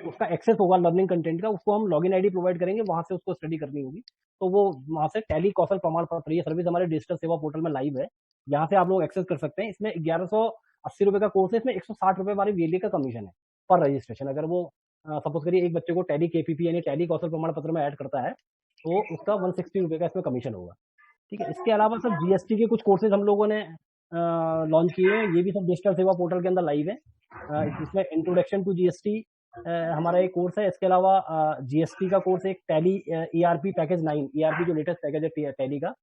उसका एक्सेस होगा लर्निंग कंटेंट का, उसको हम लॉगिन आईडी प्रोवाइड करेंगे, वहां से उसको स्टडी करनी होगी। तो वो वहां से टैली कौशल प्रमाण पत्र, ये सर्विस हमारे डिजिटल सेवा पोर्टल में लाइव है, यहाँ से आप लोग एक्सेस कर सकते हैं। इसमें 1180 रुपये का कोर्स है, इसमें 160 रुपये हमारी वीएलए का कमीशन है पर रजिस्ट्रेशन। अगर वो सपोज करिए एक बच्चे को टैली केपीपी यानी टैली कौशल प्रमाण पत्र में ऐड करता है, तो उसका 160 रुपये का इसमें कमीशन होगा, ठीक है। इसके अलावा सर जीएसटी के कुछ कोर्सेज हम लोगों ने लॉन्च किए हैं, ये भी सब डिजिटल सेवा पोर्टल के अंदर लाइव है। इसमें इंट्रोडक्शन टू जीएसटी हमारा एक कोर्स है। इसके अलावा जीएसटी का कोर्स एक टैली ईआरपी पैकेज 9, ईआरपी जो लेटेस्ट पैकेज है टैली का,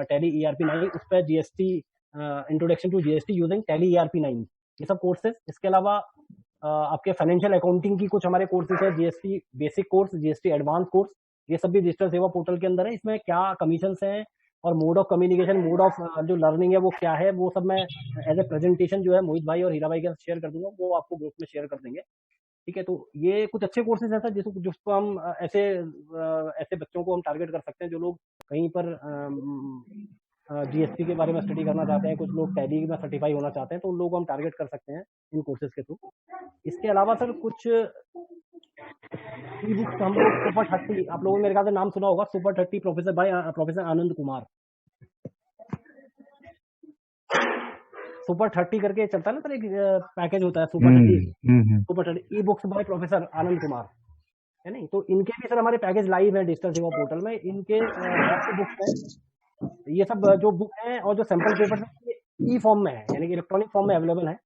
टैली ईआरपी 9, उस पर GST introduction to GST using Tally ERP 9, ये सब कोर्सेज। इसके अलावा आपके फाइनेंशियल अकाउंटिंग की कुछ हमारे कोर्सेज है, GST basic course, GST advance course, ये सब भी डिजिटल सेवा पोर्टल के अंदर है। इसमें क्या कमीशंस हैं और mode of communication, mode of जो लर्निंग है वो क्या है, वो सब मैं एज ए प्रेजेंटेशन जो है मोहित भाई और हीरा भाई के साथ शेयर कर दूंगा, वो आपको ग्रुप में शेयर कर देंगे, ठीक है। तो ये कुछ अच्छे कोर्सेज हैं सर, जिसको हम ऐसे बच्चों को हम टारगेट कर सकते हैं जो लोग कहीं पर जीएसटी के बारे में स्टडी करना चाहते हैं, कुछ लोग टैली में सर्टिफाई होना चाहते हैं, तो उन लोगों को हम टारगेट कर सकते हैं इन कोर्सेज के थ्रू। इसके अलावा सर कुछ ई बुक्स हम लोग सुपर 30, आप लोगों ने मेरे ख्याल से नाम सुना होगा, super 30 professor Anand Kumar. Super 30 करके चलता है ना सर, एक पैकेज होता है super 30 e books by professor Anand Kumar, है नहीं। तो इनके भी सर हमारे पैकेज लाइव है डिजिटल सेवा पोर्टल में। इनके बुक्स हैं, ये सब जो बुक हैं और जो सैंपल पेपर ई फॉर्म में है, यानी कि इलेक्ट्रॉनिक फॉर्म में अवेलेबल है।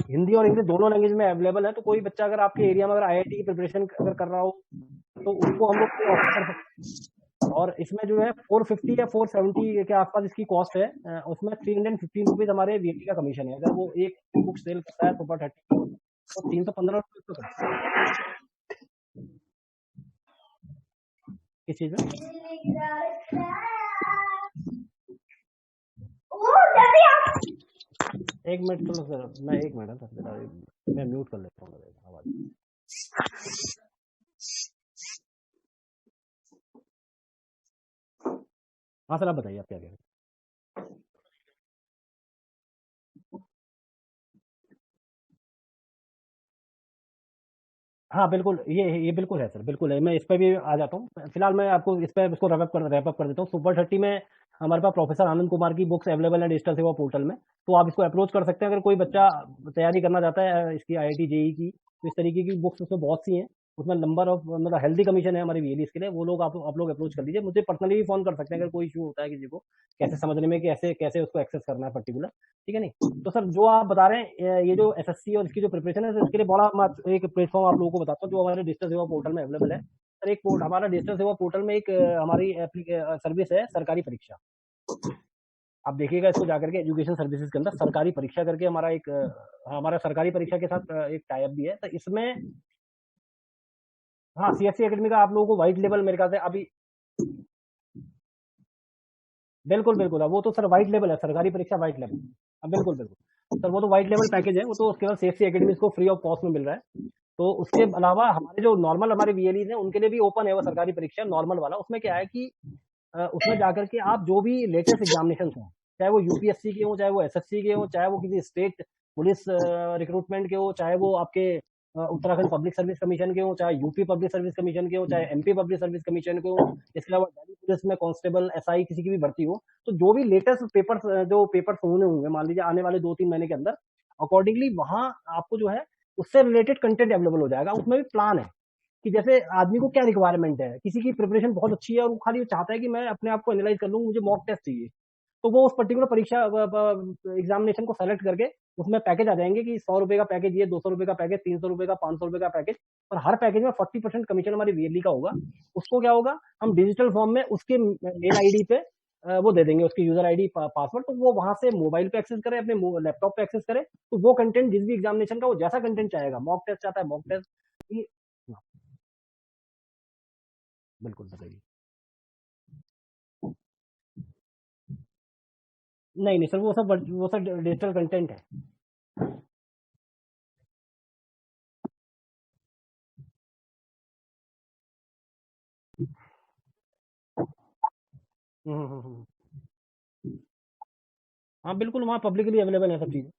हिंदी और इंग्लिश दोनों लैंग्वेज में अवेलेबल है। तो कोई बच्चा अगर आपके एरिया में अगर आईआईटी की प्रिपरेशन अगर कर रहा हो, तो उसको हम लोग ऑफर कर सकते हैं। और इसमें जो है 450 या 470 के आसपास इसकी कॉस्ट है, उसमें 315 रुपीज हमारे वीएटी का कमीशन है। अगर वो एक बुक सेल करता है सुपर 30 तो 315 रुपये तो करता है। किस चीज में? एक मिनट चलो सर, मैं 1 मिनट सर, मैं म्यूट कर लेता हूँ आवाज। हाँ सर, आप बताइए आप क्या कह रहे हैं। हाँ बिल्कुल, ये बिल्कुल है सर, बिल्कुल है। मैं इस पर भी आ जाता हूँ। फिलहाल मैं आपको इस पर इसको रैप अप कर देता हूँ। सुपर 30 में हमारे पास प्रोफेसर आनंद कुमार की बुक्स अवेलेबल है डिजिटल सेवा पोर्टल में, तो आप इसको अप्रोच कर सकते हैं। अगर कोई बच्चा तैयारी करना चाहता है इसकी आईआईटी जेईई की, तो इस तरीके की बुक्स उसमें बहुत सी हैं। उसमें नंबर ऑफ मतलब हेल्दी कमीशन है हमारी वीएलईस के लिए, वो लोग आप लोग अप्रोच कर लीजिए। मुझे पर्सनली भी फोन कर सकते हैं अगर कोई इशू होता है किसी को कैसे समझने में, कैसे उसको एक्सेस करना है पर्टिकुलर, ठीक है नहीं। तो सर जो आप बता रहे हैं ये जो एसएससी और इसकी जो प्रिपरेशन है, इसके लिए बड़ा मैं एक प्लेटफॉर्म आप लोगों को बताता हूँ जो हमारे डिजिटल सेवा पोर्टल में अवेलेबल है। सर एक हमारा डिजिटल सेवा पोर्टल में एक हमारी सर्विस है सरकारी परीक्षा। आप देखिएगा इसको जाकर के एजुकेशन सर्विसेज के अंदर सरकारी परीक्षा करके हमारा एक हमारा सरकारी परीक्षा के साथ एक टाई अप भी है, तो इसमें हाँ CFC एकेडमी का आप लोगों को व्हाइट लेवल मेरे ख्याल से अभी बिल्कुल बिल्कुल वो तो सर व्हाइट लेवल है, सरकारी परीक्षा व्हाइट लेवल। बिल्कुल बिल्कुल सर, वो तो व्हाइट लेवल पैकेज है, वो तो केवल CFC एकेडमी को फ्री ऑफ कॉस्ट में मिल रहा है। तो उसके अलावा हमारे जो नॉर्मल हमारे VLEs हैं उनके लिए भी ओपन है वो सरकारी परीक्षा नॉर्मल वाला। उसमें क्या है कि उसमें जाकर के आप जो भी लेटेस्ट एग्जामिनेशन हो, चाहे वो UPSC के हो, चाहे वो SSC के हो, चाहे वो किसी स्टेट पुलिस रिक्रूटमेंट के हो, चाहे वो आपके उत्तराखंड पब्लिक सर्विस कमीशन के हो, चाहे यूपी पब्लिक सर्विस कमीशन के हो, चाहे MP पब्लिक सर्विस कमीशन के हो, इसके अलावा दिल्ली पुलिस में कांस्टेबल SI किसी की भी भर्ती हो, तो जो भी लेटेस्ट पेपर्स जो पेपर्स होंगे मान लीजिए आने वाले 2-3 महीने के अंदर, अकॉर्डिंगली वहां आपको जो है उससे रिलेटेड कंटेंट अवेलेबल हो जाएगा। उसमें भी प्लान है कि जैसे आदमी को क्या रिक्वायरमेंट है, किसी की प्रिपरेशन बहुत अच्छी है और वो खाली चाहता है कि मैं अपने आप को एनालाइज कर लूँ, मुझे मॉक टेस्ट चाहिए, तो वो उस पर्टिकुलर परीक्षा एग्जामिनेशन को सेलेक्ट करके उसमें पैकेज आ जाएंगे कि 100 रुपए का पैकेज, ये 200 रुपए का पैकेज, 300 रुपए का, 500 रुपए का पैकेज, और हर पैकेज में 40% कमीशन हमारी VLE का होगा। उसको क्या होगा, हम डिजिटल फॉर्म में उसके मेल ID पे वो दे देंगे, उसकी यूजर ID पासवर्ड, तो वो वहां से मोबाइल पे एक्सेस करे, अपने लैपटॉप पे एक्सेस करे, तो वो कंटेंट जिस भी एग्जामिनेशन का वो जैसा कंटेंट चाहेगा, मॉक टेस्ट चाहता है मॉक टेस्ट। बिल्कुल बताइए। नहीं सर, वो सब डिजिटल कंटेंट है। हाँ बिल्कुल, वहाँ पब्लिकली अवेलेबल है सब चीजें।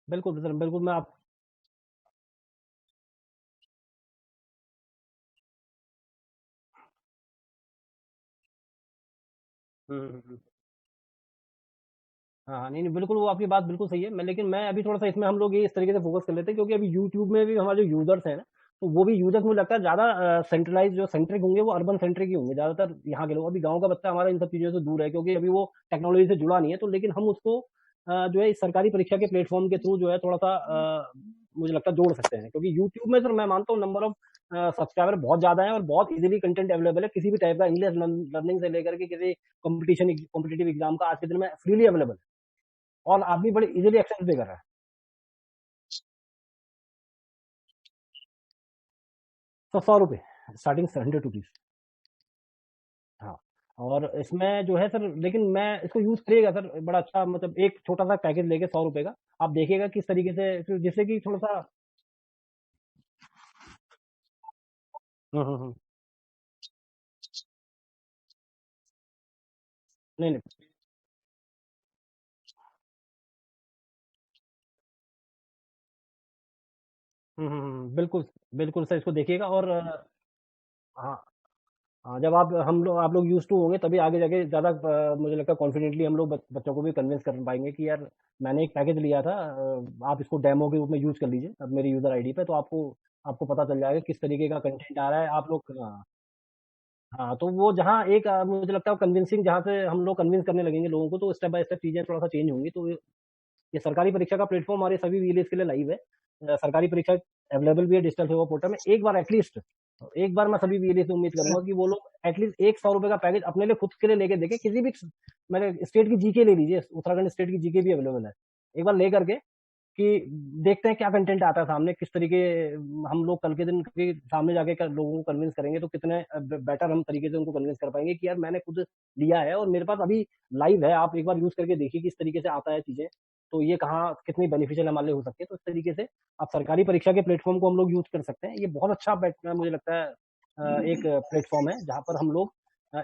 बिल्कुल सर, बिल्कुल मैं आप हाँ नहीं बिल्कुल, वो आपकी बात बिल्कुल सही है। लेकिन मैं अभी थोड़ा सा इसमें हम लोग ये इस तरीके से फोकस कर लेते हैं, क्योंकि अभी यूट्यूब में भी हमारे जो यूजर्स हैं ना, तो वो भी यूजर्स मुझे लगता है ज्यादा सेंट्रलाइज जो सेंट्रिक होंगे वो अर्बन सेंट्रिक ही होंगे ज्यादातर। यहाँ के लोग, अभी गाँव का बच्चा हमारा इन सब चीजों से दूर है, क्योंकि अभी वो टेक्नोलॉजी से जुड़ा नहीं है। तो लेकिन हम उसको जो है इस सरकारी परीक्षा के प्लेटफॉर्म के थ्रू जो है थोड़ा सा मुझे लगता है जोड़ सकते हैं, क्योंकि यूट्यूब में सर मैं मानता हूँ नंबर ऑफ सब्सक्राइबर बहुत ज्यादा है और बहुत इजीली कंटेंट अवेलेबल है, किसी भी टाइप का इंग्लिश लर्निंग से लेकर के किसी कॉम्पिटिटिव एग्जाम का आज के दिन में फ्रीली अवेलेबल है, और आदमी बड़े इजीली एक्सेस भी कर रहा है। तो 100 रुपये स्टार्टिंग 100 रुपीज। हाँ, और इसमें जो है सर, लेकिन मैं इसको यूज करिएगा सर, बड़ा अच्छा, मतलब एक छोटा सा पैकेज लेके 100 रुपए का, आप देखिएगा किस तरीके से, जिससे कि थोड़ा सा हम्म। नहीं नहीं बिल्कुल बिल्कुल सर, इसको देखिएगा और हाँ हाँ, जब आप लोग यूज टू होंगे तभी आगे जाके ज्यादा मुझे लगता है कॉन्फिडेंटली हम लोग बच्चों को भी कन्विंस कर पाएंगे कि यार मैंने एक पैकेज लिया था, आप इसको डेमो के रूप में यूज कर लीजिए अब मेरी यूजर ID पे, तो आपको आपको पता चल जाएगा किस तरीके का कंटेंट आ रहा है आप लोग। हाँ हाँ, तो वो जहाँ एक मुझे लगता है कन्विंसिंग, जहाँ से हम लोग कन्विंस करने लगेंगे लोगों को, तो स्टेप बाय स्टेप चीजें थोड़ा सा चेंज होंगी। तो ये सरकारी परीक्षा का प्लेटफॉर्म हमारे सभी VLEs के लिए लाइव है। सरकारी परीक्षा अवेलेबल भी है डिजिटल सेवा पोर्टल में। एक बार एटलीस्ट, एक बार मैं सभी VLEs से उम्मीद करूंगा कि वो लोग एटलीस्ट एक 100 रुपए का पैकेज अपने लिए खुद के लिए लेके देखे, किसी भी मैंने स्टेट की GK ले लीजिए, उत्तराखंड स्टेट की GK भी अवेलेबल है, एक बार ले करके कि देखते हैं क्या कंटेंट आता है सामने, किस तरीके हम लोग कल के दिन के सामने जाके लोगों को कन्विंस करेंगे, तो कितने बेटर हम तरीके से उनको कन्विंस कर पाएंगे कि यार मैंने खुद लिया है और मेरे पास अभी लाइव है, आप एक बार यूज करके देखिए किस तरीके से आता है चीजें, तो ये कहाँ कितनी बेनिफिशियल हमारे लिए हो सकती है। तो इस तरीके से आप सरकारी परीक्षा के प्लेटफॉर्म को हम लोग यूज कर सकते हैं। ये बहुत अच्छा मुझे लगता है एक प्लेटफॉर्म है जहाँ पर हम लोग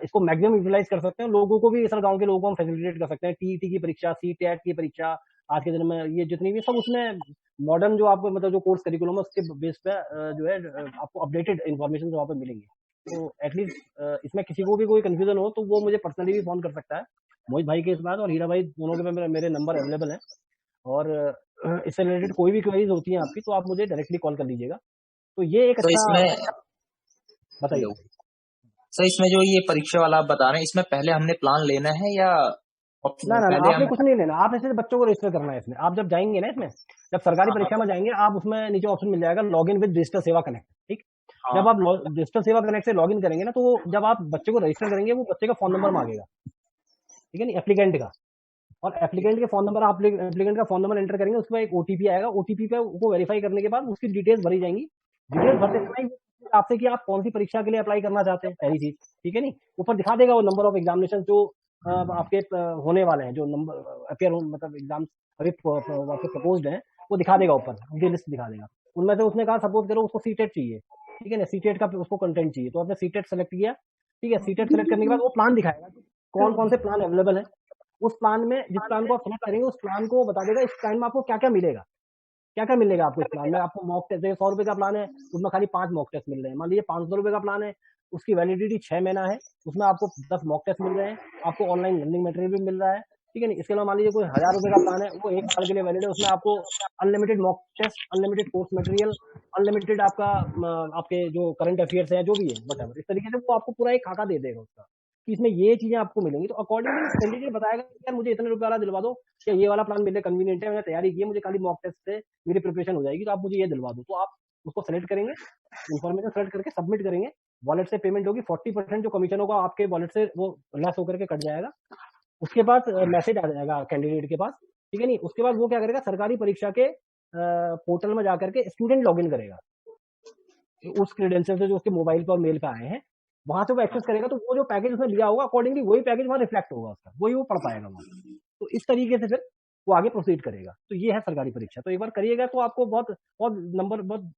इसको मैक्सिमम यूटिलाइज कर सकते हैं। लोगों को भी, सर गाँव के लोगों को हम फैसिलिटेट कर सकते हैं। TET की परीक्षा, CTET की परीक्षा, आज के दिन में ये जितनी भी सब उसमें मॉडर्न जो आपको मतलब जो कोर्स करिकुलम है उसके बेस पे जो है आपको अपडेटेड इन्फॉर्मेशन वहाँ पे मिलेंगी। तो एटलीस्ट इसमें किसी को भी कोई कंफ्यूजन हो तो वो मुझे पर्सनली भी फोन कर सकता है, मोहित भाई के इस बात, और हीरा भाई दोनों के मेरे नंबर अवेलेबल हैं। और इससे रिलेटेड कोई भी क्वेरीज होती हैं आपकी तो आप मुझे डायरेक्टली कॉल कर लीजिएगा। तो ये एक तो अच्छा, इसमें बताइए। सर इसमें जो ये परीक्षा वाला आप बता रहे हैं, इसमें पहले हमने प्लान लेना है या ऑप्शन ना ना ना पहले आपने हम कुछ नहीं लेना, आप ऐसे बच्चों को रजिस्टर करना है इसमें। आप जब जाएंगे ना इसमें, जब सरकारी हाँ परीक्षा में जाएंगे आप, उसमें नीचे ऑप्शन मिल जाएगा लॉग इन विद रजिस्टर सेवा कनेक्ट, ठीक। हाँ जब आप रजिस्टर सेवा कनेक्ट से लॉग इन करेंगे ना, तो वो जब आप बच्चे को रजिस्टर करेंगे वो बच्चे का फोन नंबर मांगेगा, ठीक है नहीं, एप्लीकेंट का। और एप्लीकेंट के फोन नंबर, आप एप्लीकेंट का फोन नंबर एंटर करेंगे, उसके बाद एक ओटीपी आएगा, ओटीपी पे वो वेरीफाई करने के बाद उसकी डिटेल्स भरी जाएंगी। डिटेल्स भरते समय ही आपसे कि आप कौन सी परीक्षा के लिए अप्लाई करना चाहते हैं, पहली चीज, ठीक है नहीं। ऊपर दिखा देगा वो नंबर ऑफ एग्जामिनेशन जो आपके होने वाले हैं, जो नंबर अपियर मतलब एग्जाम अभी आपके प्रपोज्ड हैं, वो दिखा देगा ऊपर, उनकी लिस्ट दिखा देगा। उनमें से उसने कहा सपोज करो उसको सीटेट चाहिए, ठीक है ना, सीटेट का उसको कंटेंट चाहिए, तो आपने सीटेट सेलेक्ट किया, ठीक है। सीटेट सेलेक्ट करने के बाद वो प्लान दिखाएगा कि कौन कौन से प्लान अवेलेबल है। उस प्लान में जिस प्लान को आप सेलेक्ट करेंगे, उस प्लान को बता देगा इस प्लान में आपको क्या क्या मिलेगा, क्या क्या मिलेगा आपको इस प्लान में। आपको मॉक टेस्ट, 100 रुपए का प्लान है, उसमें खाली 5 मॉक टेस्ट मिल रहे हैं। मान लीजिए 500 रुपए का प्लान है, उसकी वैलिडिटी 6 महीना है, उसमें आपको 10 मॉक टेस्ट मिल रहे हैं, आपको ऑनलाइन लर्निंग मटेरियल भी मिल रहा है, ठीक है नहीं। इसके अलावा मान लीजिए कोई 1000 रुपए का प्लान है, वो 1 साल के लिए वैलिड है, उसमें आपको unlimited mock test, unlimited course material, unlimited आपका आपके जो करंट अफेयर्स है जो भी है वट इस तरीके से वो आपको पूरा एक खाका दे देगा उसका, कि इसमें ये चीजें आपको मिलेंगी। तो अकॉर्डिंगली कैंडिडेट बताएगा कि यार मुझे इतने रुपए वाला दिलवा दो, या ये वाला प्लान मेरे कन्वीनियंट है, मैंने तैयारी की है, मुझे खाली मॉक टेस्ट से मेरी प्रिपरेशन हो जाएगी, तो आप मुझे ये दिलवा दो। तो आप उसको सेलेक्ट करेंगे, इन्फॉर्मेशन सेलेक्ट करके सबमिट करेंगे, वॉलेट से पेमेंट होगी, 40% जो कमीशन होगा आपके वॉलेट से वो लेस होकर के कट जाएगा। उसके बाद मैसेज आ जाएगा कैंडिडेट के पास, ठीक है नहीं। उसके बाद वो क्या करेगा, सरकारी परीक्षा के पोर्टल में जाकर के स्टूडेंट लॉग इन करेगा, उस क्रेडेंशियल से जो उसके मोबाइल पर और मेल पे आए हैं, वहां से वो एक्सेस करेगा। तो वो जो पैकेज उसने लिया होगा अकॉर्डिंगली वही पैकेज वहां रिफ्लेक्ट होगा उसका, वही वो पढ़ पाएगा वहां। तो इस तरीके से फिर वो आगे प्रोसीड करेगा। तो ये है सरकारी परीक्षा। तो एक बार करिएगा तो आपको बहुत बहुत नंबर, बहुत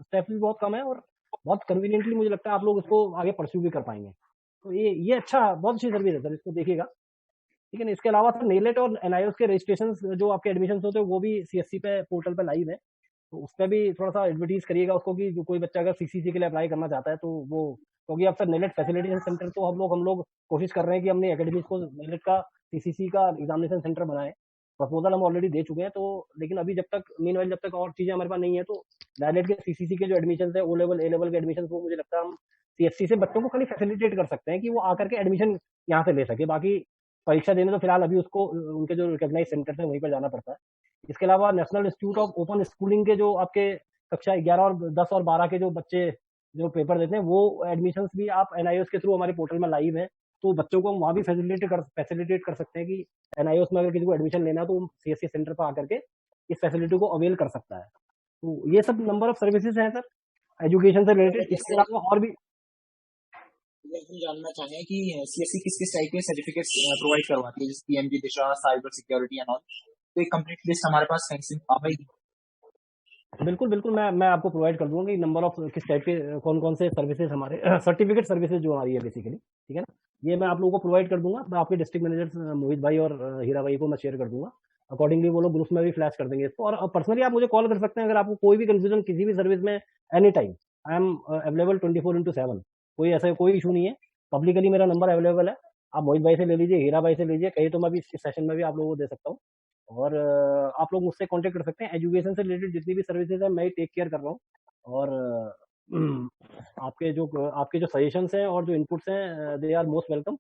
स्टेप्स भी बहुत कम है, और बहुत कन्वीनियंटली मुझे लगता है आप लोग इसको आगे परस्यू भी कर पाएंगे। तो ये अच्छा, बहुत अच्छी सर्विस है सर, इसको देखिएगा, ठीक है ना। इसके अलावा सर नेलेट और एनआईओएस के रजिस्ट्रेशन जो आपके एडमिशन होते हैं वो भी सीएससी पे पोर्टल पे लाइव है, तो उस पर भी थोड़ा सा एडवर्टीज करिएगा उसको, कि जो कोई बच्चा अगर सीसीसी के लिए अप्लाई करना चाहता है तो वो, क्योंकि अब सर नेलेट फैसिलिटेशन सेंटर तो हम लोग कोशिश कर रहे हैं कि हमने एकेडमीज को नेलेट का सीसीसी का एग्जामिनेशन सेंटर बनाए। प्रपोजल हम ऑलरेडी दे चुके हैं, तो लेकिन अभी जब तक और चीजें हमारे पास नहीं है, तो डायरेक्ट के सीसीसी के जो एडमिशन है, ओ लेवल ए लेवल के एडमिशन, वो मुझे लगता है हम सीएससी से बच्चों को खाली फैसिलिटेट कर सकते हैं कि वो आकर के एडमिशन यहाँ से ले सके। बाकी परीक्षा देने तो फिलहाल अभी उसको उनके जो रिकॉग्नाइज सेंटर है वहीं पर जाना पड़ता है। इसके अलावा national institute of open schooling के जो आपके कक्षा 11 और 10 और 12 के जो बच्चे जो पेपर देते हैं, वो एडमिशन्स भी आप एनआईओएस के थ्रू हमारे पोर्टल में लाइव है, तो बच्चों को हम वहाँ भी फैसिलिटेट कर सकते हैं कि एनआईओएस में अगर किसी को एडमिशन लेना है तो सीएससी सेंटर पर आकर के इस फैसिलिटी को अवेल कर सकता है। तो ये सब नंबर ऑफ सर्विसेज हैं सर एजुकेशन से रिलेटेड। इसके अलावा और भी हम जानना चाहें कि सीएससी किस किस टाइप के सर्टिफिकेट्स प्रोवाइड करवाती है, जैसे PMG Disha, cyber security and all. तो एक कंप्लीट लिस्ट हमारे पास कहीं से आ पाएगी? बिल्कुल बिल्कुल, मैं आपको प्रोवाइड कर दूंगा कि नंबर ऑफ किस टाइप के कौन कौन से सर्विसेज हमारे सर्टिफिकेट सर्विसेज जो हमारी है बेसिकली, ठीक है ना। ये मैं आप लोगों को प्रोवाइड कर दूंगा। मैं आपके डिस्ट्रिक्ट मैनेजर मोहित भाई और हीरा भाई को मैं शेयर कर दूंगा। अकॉर्डिंगली वो लोग ग्रुप्स में भी फ्लैश कर देंगे इसको, और पर्सनली आप मुझे कॉल कर सकते हैं अगर आपको कोई भी कंफ्यूजन किसी भी सर्विस में, any time I am available 24/7। कोई ऐसा कोई इशू नहीं है, पब्लिकली मेरा नंबर अवेलेबल है। आप मोहित भाई से ले लीजिए, हीरा भाई से लीजिए, कहीं तो मैं भी इस सेशन में भी आप लोगों को दे सकता हूँ। और आप लोग मुझसे कांटेक्ट कर सकते हैं। एजुकेशन से रिलेटेड जितनी भी सर्विसेज है मैं टेक केयर कर रहा हूँ, और आपके जो सजेशंस हैं और जो इनपुट्स हैं दे आर मोस्ट वेलकम।